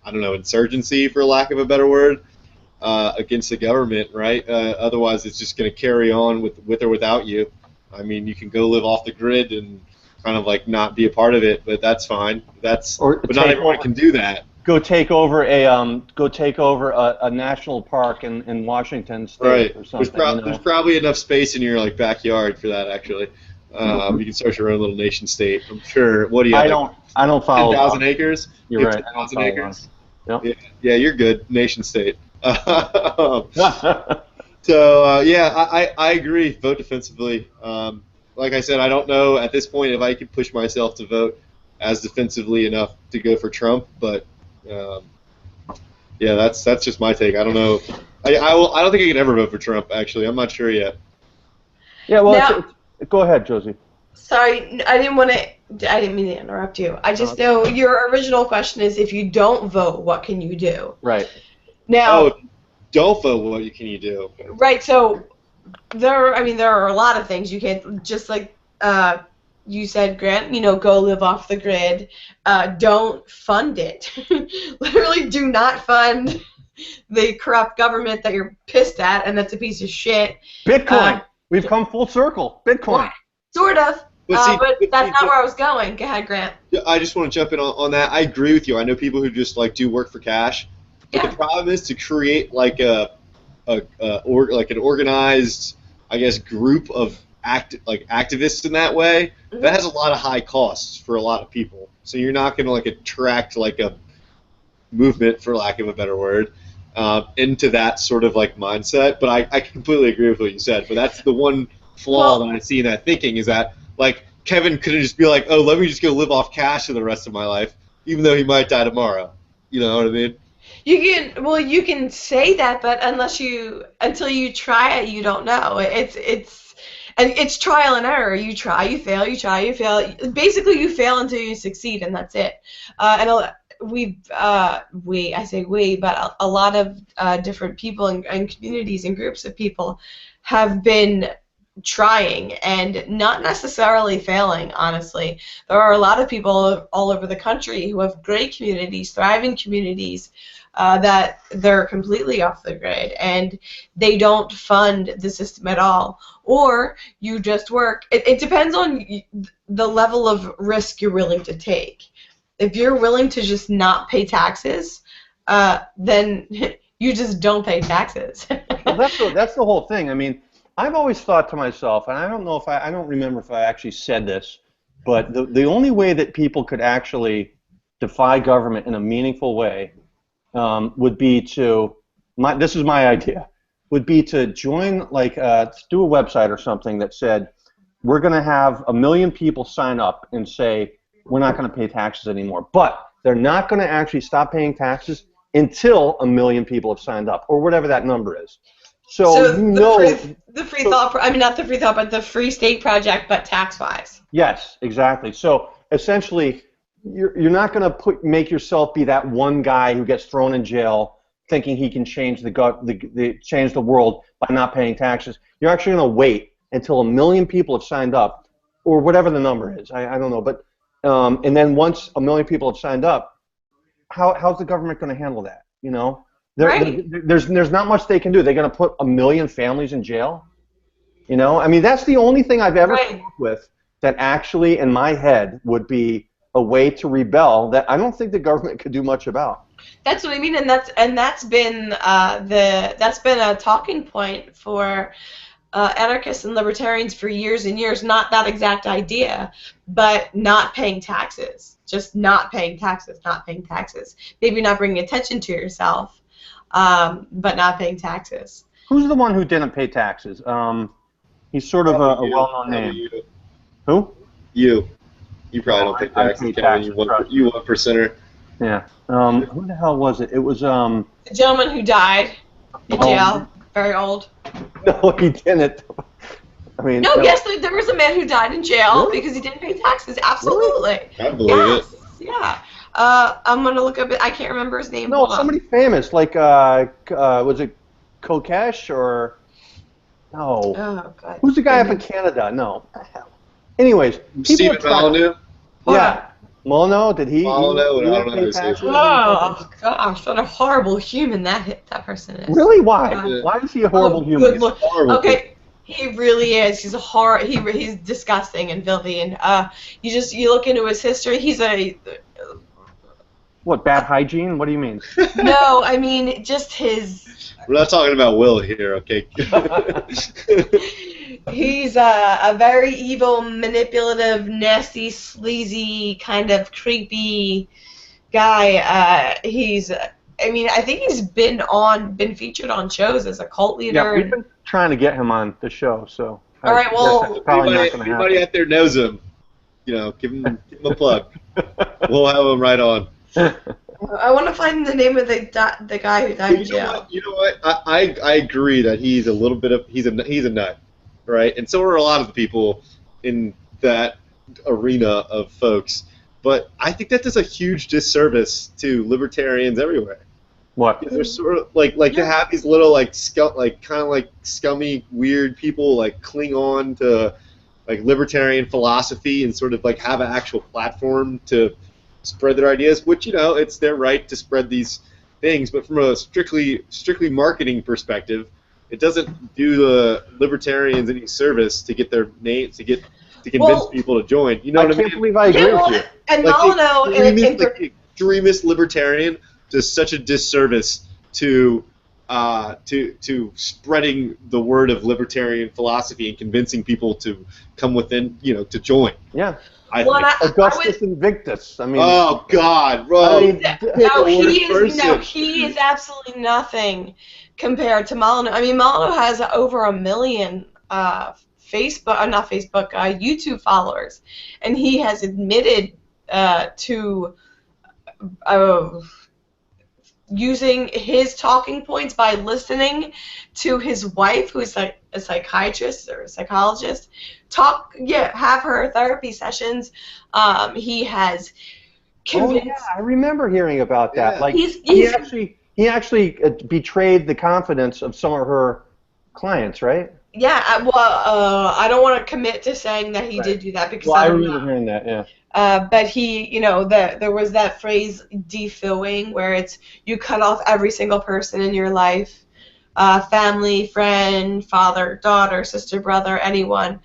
I don't know, insurgency, for lack of a better word, against the government, right? Otherwise, it's just going to carry on with or without you. I mean, you can go live off the grid and kind of not be a part of it, but that's fine. But not everyone can do that. Go take over a national park in Washington State or something. There's probably enough space in your backyard for that, actually. You can start your own little nation state. I'm sure. What do you have? I don't follow. 10,000 acres. You're right. 10,000 acres. Yep. Yeah, you're good. Nation state. So yeah, I agree. Vote defensively. Like I said, I don't know at this point if I could push myself to vote as defensively enough to go for Trump, but um, yeah, that's just my take. I don't know. I don't think I can ever vote for Trump. Actually, I'm not sure yet. Yeah, well, Now, go ahead, Josie. sorry, I didn't mean to interrupt you. I just know your original question is, if you don't vote, what can you do? Right. Now, Don't vote. What can you do? right, so there are a lot of things you can, just like you said, Grant, go live off the grid. Don't fund it. Literally do not fund the corrupt government that you're pissed at and that's a piece of shit. Bitcoin. We've come full circle. Bitcoin. Well, sort of. But But that's not where I was going. Go ahead, Grant. I just want to jump in on that. I agree with you. I know people who just do work for cash. But Yeah. the problem is to create an organized, I guess, group of activists in that way. Mhm. That has a lot of high costs for a lot of people. So you're not going to attract a movement, for lack of a better word, into that sort of mindset. But I completely agree with what you said. But that's the one flaw that I see in that thinking, is that Kevin couldn't just be like, oh, let me just go live off cash for the rest of my life, even though he might die tomorrow. You know what I mean? You can say that, but until you try it, you don't know. It's trial and error. You try, you fail, you try, you fail. Basically, you fail until you succeed, and that's it. And I say we, but a lot of different people and communities and groups of people have been trying and not necessarily failing, honestly. There are a lot of people all over the country who have great communities, thriving communities, that they're completely off the grid and they don't fund the system at all. Or you just work. It depends on the level of risk you're willing to take. If you're willing to just not pay taxes, then you just don't pay taxes. Well, that's the whole thing. I mean, I've always thought to myself, and I don't remember if I actually said this, but the only way that people could actually defy government in a meaningful way would be this is my idea, would be to join, do a website or something that said, we're going to have 1 million people sign up and say, we're not going to pay taxes anymore. But they're not going to actually stop paying taxes until 1 million people have signed up, or whatever that number is. So the free thought, I mean, not the free thought, but the Free State Project, but tax-wise. Yes, exactly. So essentially, you're not going to make yourself be that one guy who gets thrown in jail thinking he can change change the world by not paying taxes. You're actually going to wait until 1 million people have signed up, or whatever the number is. I don't know, but and then once 1 million people have signed up, how's the government going to handle that? Right. There's not much they can do. They're going to put 1 million families in jail. I mean, that's the only thing I've ever come up with that actually, in my head, would be a way to rebel that I don't think the government could do much about. That's what I mean, and that's been a talking point for anarchists and libertarians for years and years. Not that exact idea, but not paying taxes. Just not paying taxes. Not paying taxes. Maybe not bringing attention to yourself, but not paying taxes. Who's the one who didn't pay taxes? He's sort of a well-known name. Who? You. You probably don't pay taxes, Kevin. You 1%er. Yeah. Who the hell was it? It was The gentleman who died in jail, very old. No, he didn't. I mean. No, yes, there was a man who died in jail because he didn't pay taxes. Absolutely. I believe it. Yeah. I'm gonna look up it. I can't remember his name. No, somebody famous, was it Kokesh or no? Oh God. Who's the guy up in Canada? No. Anyways, Stephen Molyneux. Yeah. Molyneux, did he? Molyneux, I don't know how to say it. Oh gosh, what a horrible human that person is. Really? Why? Why is he a horrible human? Okay, he really is. He's he's disgusting and filthy, and you look into his history. He's a what, bad hygiene? What do you mean? No, I mean just his. We're not talking about Will here, okay? He's a very evil, manipulative, nasty, sleazy, kind of creepy guy. I mean, I think he's been featured on shows as a cult leader. Yeah, we've been trying to get him on the show, so. All right, well, anybody out there knows him, give him a plug. We'll have him right on. I want to find the name of the guy who died in jail. You know what? I agree that he's a little bit of he's a nut, right? And so are a lot of the people in that arena of folks. But I think that does a huge disservice to libertarians everywhere. What? They're sort of to have these little kind of scummy, weird people cling on to libertarian philosophy and sort of have an actual platform to spread their ideas, which it's their right to spread these things. But from a strictly marketing perspective, it doesn't do the libertarians any service to get their names to convince people to join. You know what I mean? I can't believe I agree with you. And Molyneux, extremist libertarian does such a disservice to spreading the word of libertarian philosophy and convincing people to come within, to join. Yeah. Augustus Invictus. I mean. Oh God, bro. He is absolutely nothing compared to Molyneux. I mean, Molyneux has over 1 million YouTube followers, and he has admitted to using his talking points by listening to his wife, who's a psychiatrist or a psychologist, have her therapy sessions. He has convinced. Oh yeah, I remember hearing about that. Yeah. He actually betrayed the confidence of some of her clients, right? Yeah. I don't want to commit to saying that he did do that because I remember hearing that. Yeah. But he, there was that phrase defooing, where it's you cut off every single person in your life, family, friend, father, daughter, sister, brother, anyone,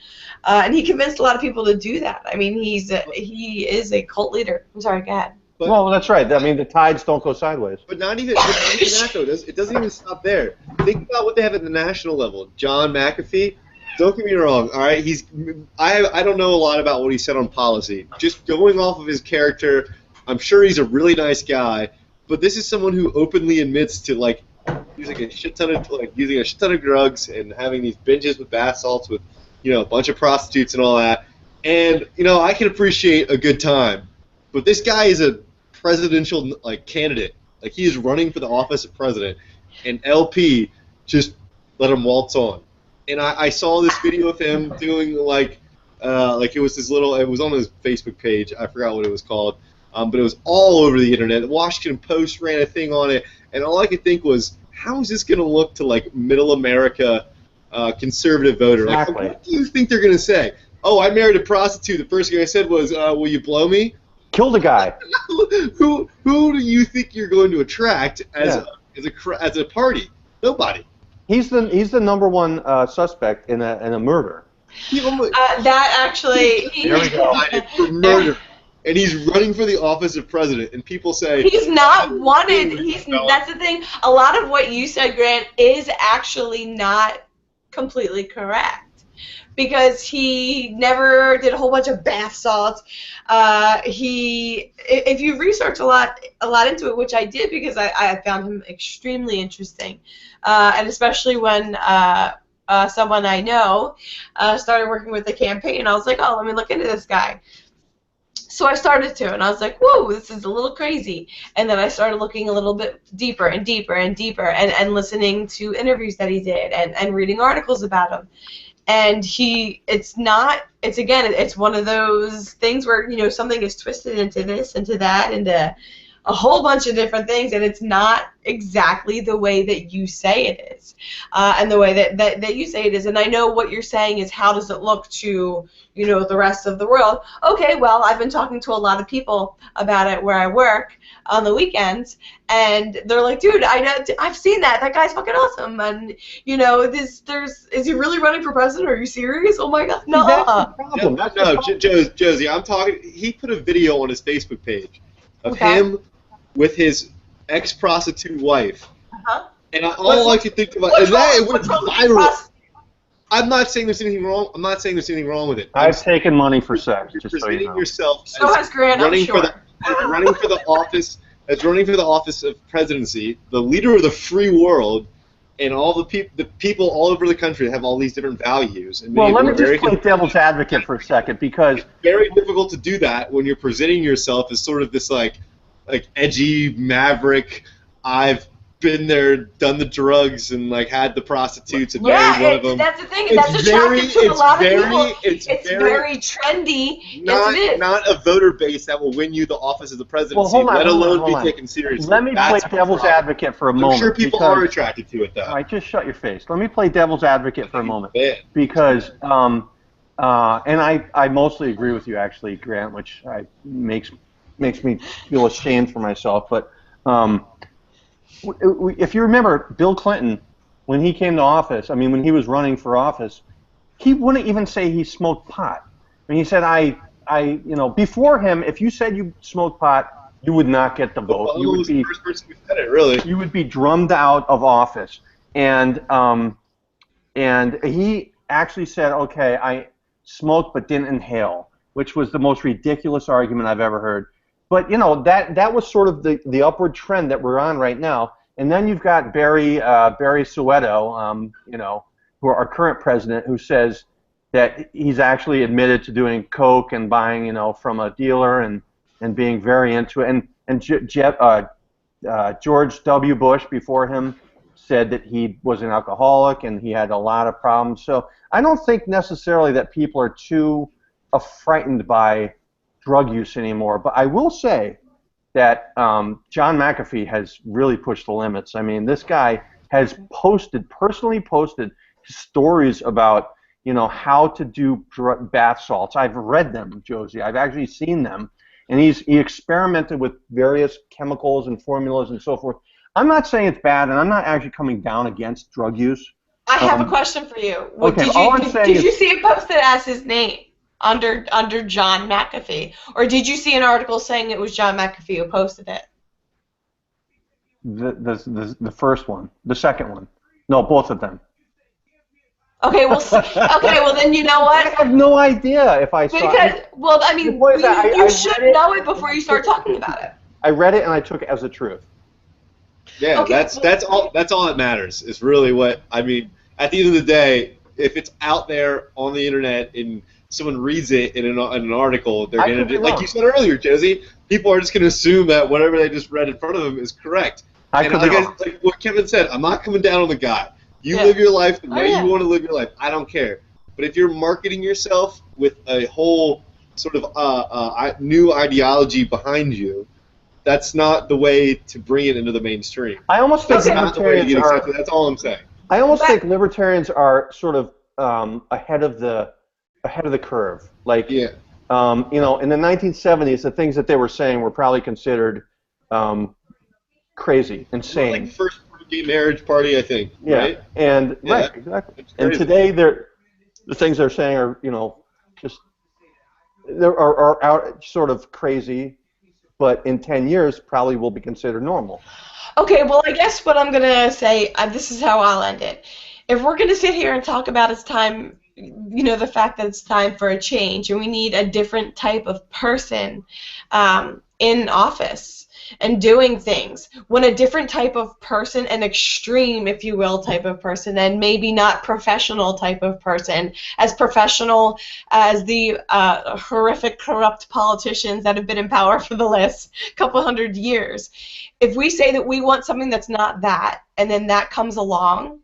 and he convinced a lot of people to do that. I mean, he is a cult leader. I'm sorry, go ahead. Well, that's right. I mean, the tides don't go sideways. But not even that, though. It doesn't even stop there. Think about what they have at the national level. John McAfee. Don't get me wrong, all right? I don't know a lot about what he said on policy. Just going off of his character, I'm sure he's a really nice guy, but this is someone who openly admits to using a shit ton of drugs and having these binges with bath salts with a bunch of prostitutes and all that. And I can appreciate a good time, but this guy is a presidential candidate. He is running for the office of president, and LP just let him waltz on. And I saw this video of him doing it was on his Facebook page. I forgot what it was called, but it was all over the internet. The Washington Post ran a thing on it, and all I could think was, how is this going to look to middle America conservative voter? Exactly. What do you think they're going to say? Oh, I married a prostitute. The first thing I said was, will you blow me? Killed a guy. Who do you think you're going to attract as a party? Nobody. He's the number one suspect in a murder. That actually. There we go. For murder, and he's running for the office of president, and people say he's not wanted. That's the thing. A lot of what you said, Grant, is actually not completely correct. Because he never did a whole bunch of bath salts. If you research a lot into it, which I did because I found him extremely interesting, and especially when someone I know started working with the campaign, I was like, oh, let me look into this guy. So I started to, and I was like, whoa, this is a little crazy. And then I started looking a little bit deeper and deeper and deeper, and listening to interviews that he did, and reading articles about him. And it's one of those things where, something is twisted into this, into that, into a whole bunch of different things, and it's not exactly the way that you say it is, and the way that you say it is. And I know what you're saying is, how does it look to, the rest of the world? Okay, well, I've been talking to a lot of people about it where I work on the weekends, and they're like, dude, I've seen that. That guy's fucking awesome. And, is he really running for president? Are you serious? Oh my God, no. Josie, I'm talking, he put a video on his Facebook page of him with his ex-prostitute wife. Uh-huh. And all I could think about is that it went viral. I'm not saying there's anything wrong. I'm not saying there's anything wrong with it. I've taken money for sex. You're presenting yourself so has Grant, running I'm sure. running for the office of presidency, the leader of the free world, and all the people all over the country have all these different values. And well, let me just play devil's advocate for a second, because it's very difficult to do that when you're presenting yourself as sort of this like edgy maverick. I've been there, done the drugs, and like had the prostitutes and married one of them. That's the thing. That's attractive to a lot of people. It's very trendy. Not a voter base that will win you the office of the presidency, well, hold on, let alone be on. taken seriously. Let me play devil's advocate for a moment. I'm sure people are attracted to it, though. All right, just shut your face. Let me play devil's advocate for a moment, because and I mostly agree with you, actually, Grant, which makes me feel ashamed for myself, but. If you remember, Bill Clinton, when he came to office, I mean, when he was running for office, he wouldn't even say he smoked pot. I mean, he said, before him, if you said you smoked pot, you would not get the vote. You would be the first person who said it, really. You would be drummed out of office. And he actually said, okay, I smoked but didn't inhale, which was the most ridiculous argument I've ever heard. But that was sort of the upward trend that we're on right now. And then you've got Barry Soweto, who our current president, who says that he's actually admitted to doing coke and buying, from a dealer and being very into it. And George W. Bush before him said that he was an alcoholic and he had a lot of problems. So I don't think necessarily that people are too frightened by drug use anymore, but I will say that John McAfee has really pushed the limits. I mean, this guy has personally posted stories about how to do bath salts. I've read them, Josie. I've actually seen them, and he experimented with various chemicals and formulas and so forth. I'm not saying it's bad, and I'm not actually coming down against drug use. I have a question for you. Okay, did you see it posted as his name? Under John McAfee, or did you see an article saying it was John McAfee who posted it? The first one, the second one, no, both of them. Okay, well, then you know what? I have no idea if I saw it. Because, well, I mean, you should know it before you start talking about it. I read it and I took it as the truth. Yeah, okay, that's all that matters. Is really what I mean. At the end of the day, if it's out there on the internet and someone reads it in an article, they're going to do, like you said earlier, Josie, people are just going to assume that whatever they just read in front of them is correct. Like what Kevin said, I'm not coming down on the guy. You live your life the way you want to live your life. I don't care. But if you're marketing yourself with a whole sort of new ideology behind you, that's not the way to bring it into the mainstream. I almost think libertarians are. That's all I'm saying. I almost think libertarians are sort of ahead of the curve. Like, in the 1970s, the things that they were saying were probably considered crazy, insane. Like the first gay marriage party, I think. Yeah, right? And right, exactly. And today, the things they're saying are, just are out sort of crazy, but in 10 years probably will be considered normal. Okay, well, I guess what I'm gonna say, this is how I'll end it. If we're gonna sit here and talk about it's time. The fact that it's time for a change and we need a different type of person in office and doing things. When a different type of person, an extreme, if you will, type of person, and maybe not professional type of person, as professional as the horrific, corrupt politicians that have been in power for the last couple hundred years. If we say that we want something that's not that, and then that comes along,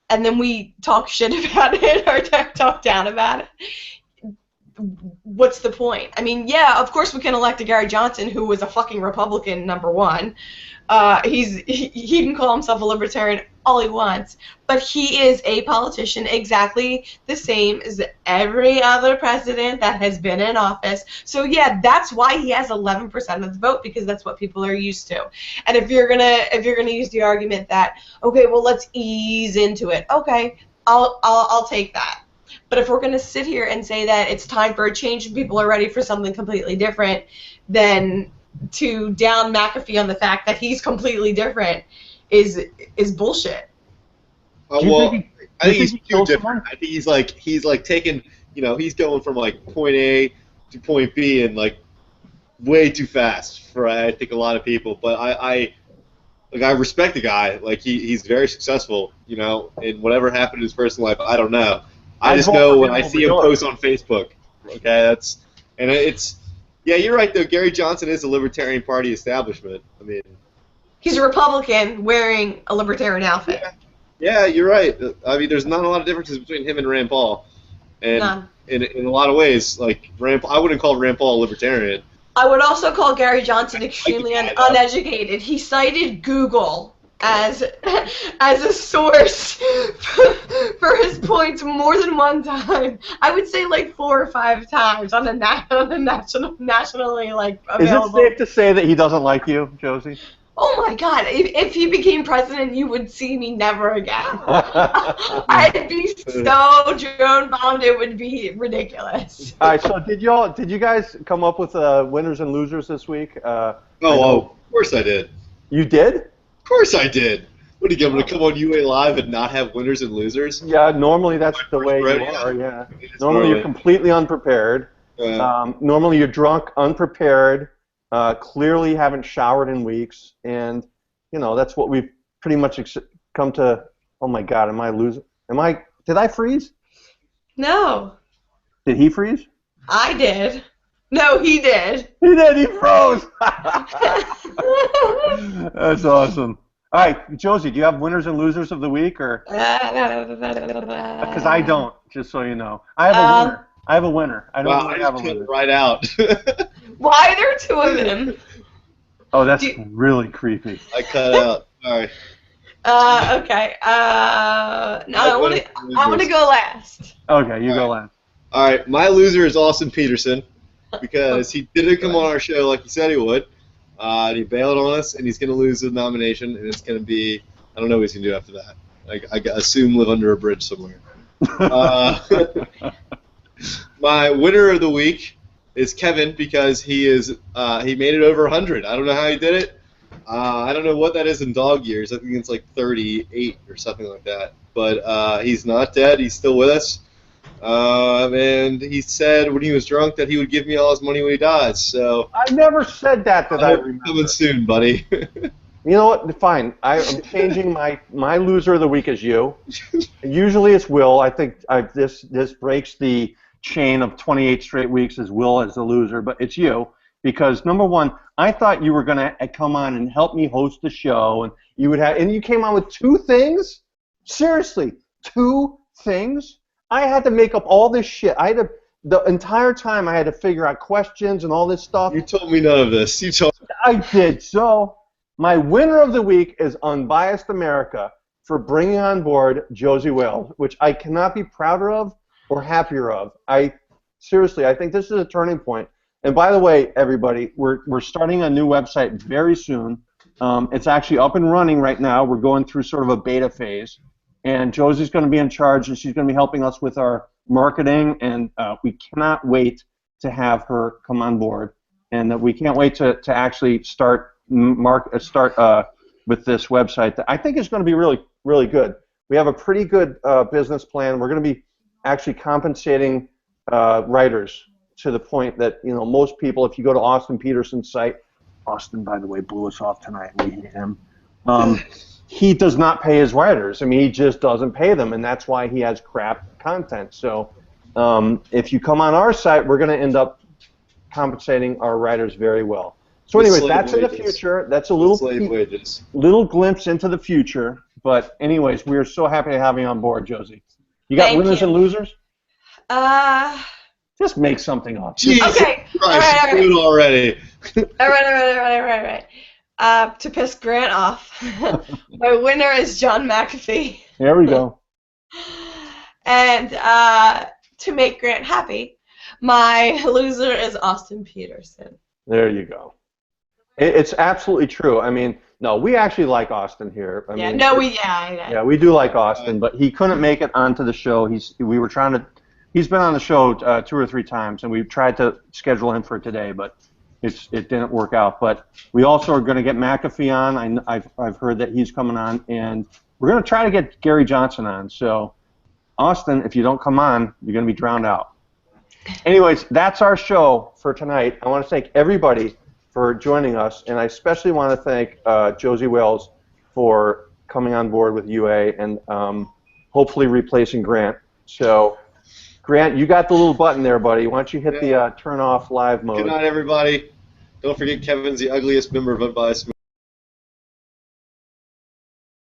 and then we talk shit about it or talk down about it, what's the point? I mean, yeah, of course we can elect a Gary Johnson who was a fucking Republican, number one. He can call himself a libertarian all he wants, but he is a politician exactly the same as every other president that has been in office. So yeah, that's why he has 11% of the vote, because that's what people are used to. And if you're gonna use the argument that, okay, well, let's ease into it, okay, I'll take that. But if we're gonna sit here and say that it's time for a change and people are ready for something completely different, then to down McAfee on the fact that he's completely different is bullshit. Well, I think he's too different. I think he's like taking, he's going from like point A to point B in like way too fast for I think a lot of people. But I respect the guy. Like he's very successful. You know, and whatever happened in his personal life, I don't know. I just know when I see him post on Facebook. Okay, it's. Yeah, you're right though. Gary Johnson is a Libertarian Party establishment. I mean, he's a Republican wearing a Libertarian outfit. Yeah, you're right. I mean, there's not a lot of differences between him and Rand Paul, and None. in a lot of ways, like I wouldn't call Rand Paul a libertarian. I would also call Gary Johnson extremely uneducated. He cited Google as a source for his points more than one time. I would say like 4 or 5 times on a nationally like available. Is it safe to say that he doesn't like you, Josie? Oh my God! If he became president, you would see me never again. I'd be so drone bombed, it would be ridiculous. All right. So did you guys come up with winners and losers this week? Of course I did. You did? Of course I did. What are you going to come on UA Live and not have winners and losers? Yeah. Normally that's the way you are. Yeah. Normally you're completely unprepared. Normally you're drunk, unprepared. Clearly haven't showered in weeks, and that's what we've pretty much come to. Oh my God, am I losing? Did I freeze? No. Did he freeze? I did. No, he did. He did. He froze. That's awesome. All right, Josie, do you have winners and losers of the week, or? Because I don't. Just so you know, I have a winner. I have a winner. I don't really have a winner. Right out. Why are there 2 of them? Oh, that's really creepy. I cut out. Sorry. Okay. No, I want to go last. Okay, you go last. All right, my loser is Austin Petersen because he didn't come on our show like he said he would. And he bailed on us, and he's going to lose the nomination, and it's going to be, I don't know what he's going to do after that. I assume live under a bridge somewhere. My winner of the week is Kevin because he made it over 100. I don't know how he did it. I don't know what that is in dog years. I think it's like 38 or something like that. But he's not dead. He's still with us. And he said when he was drunk that he would give me all his money when he dies. So I never said that I remember. Coming soon, buddy. You know what? Fine. I'm changing my loser of the week is you. Usually it's Will. I think this breaks the chain of 28 straight weeks as Will as the loser, but it's you because number one, I thought you were going to come on and help me host the show, and you came on with 2 things. Seriously, 2 things. I had to make up all this shit. The entire time I had to figure out questions and all this stuff. You told me none of this. I did. So my winner of the week is Unbiased America for bringing on board Josie Wales, which I cannot be prouder of or happier of. Seriously, I think this is a turning point. And by the way, everybody, we're starting a new website very soon. It's actually up and running right now. We're going through sort of a beta phase. And Josie's going to be in charge, and she's going to be helping us with our marketing. And we cannot wait to have her come on board. And we can't wait to actually start with this website that I think is going to be really, really good. We have a pretty good business plan. We're going to be actually compensating writers to the point that most people, if you go to Austin Petersen's site, Austin, by the way, blew us off tonight. We hate him. He does not pay his writers. I mean, he just doesn't pay them, and that's why he has crap content. So if you come on our site, we're going to end up compensating our writers very well. So anyways, that's in the future. That's a little glimpse into the future. But anyways, we are so happy to have you on board, Josie. You got winners and losers? Just make something up. Jesus okay. Christ, all right. Already. All right. To piss Grant off, my winner is John McAfee. There we go. And to make Grant happy, my loser is Austin Petersen. There you go. It's absolutely true. I mean, no, we actually like Austin here. We do like Austin, but he couldn't make it onto the show. He's been on the show 2 or 3 times, and we've tried to schedule him for today, but it didn't work out. But we also are going to get McAfee on. I've heard that he's coming on, and we're going to try to get Gary Johnson on. So, Austin, if you don't come on, you're going to be drowned out. Anyways, that's our show for tonight. I want to thank everybody for joining us, and I especially want to thank Josie Wells for coming on board with UA and hopefully replacing Grant. So, Grant, you got the little button there, buddy. Why don't you hit the turn off live mode? Good night, everybody. Don't forget Kevin's the ugliest member of Unbiased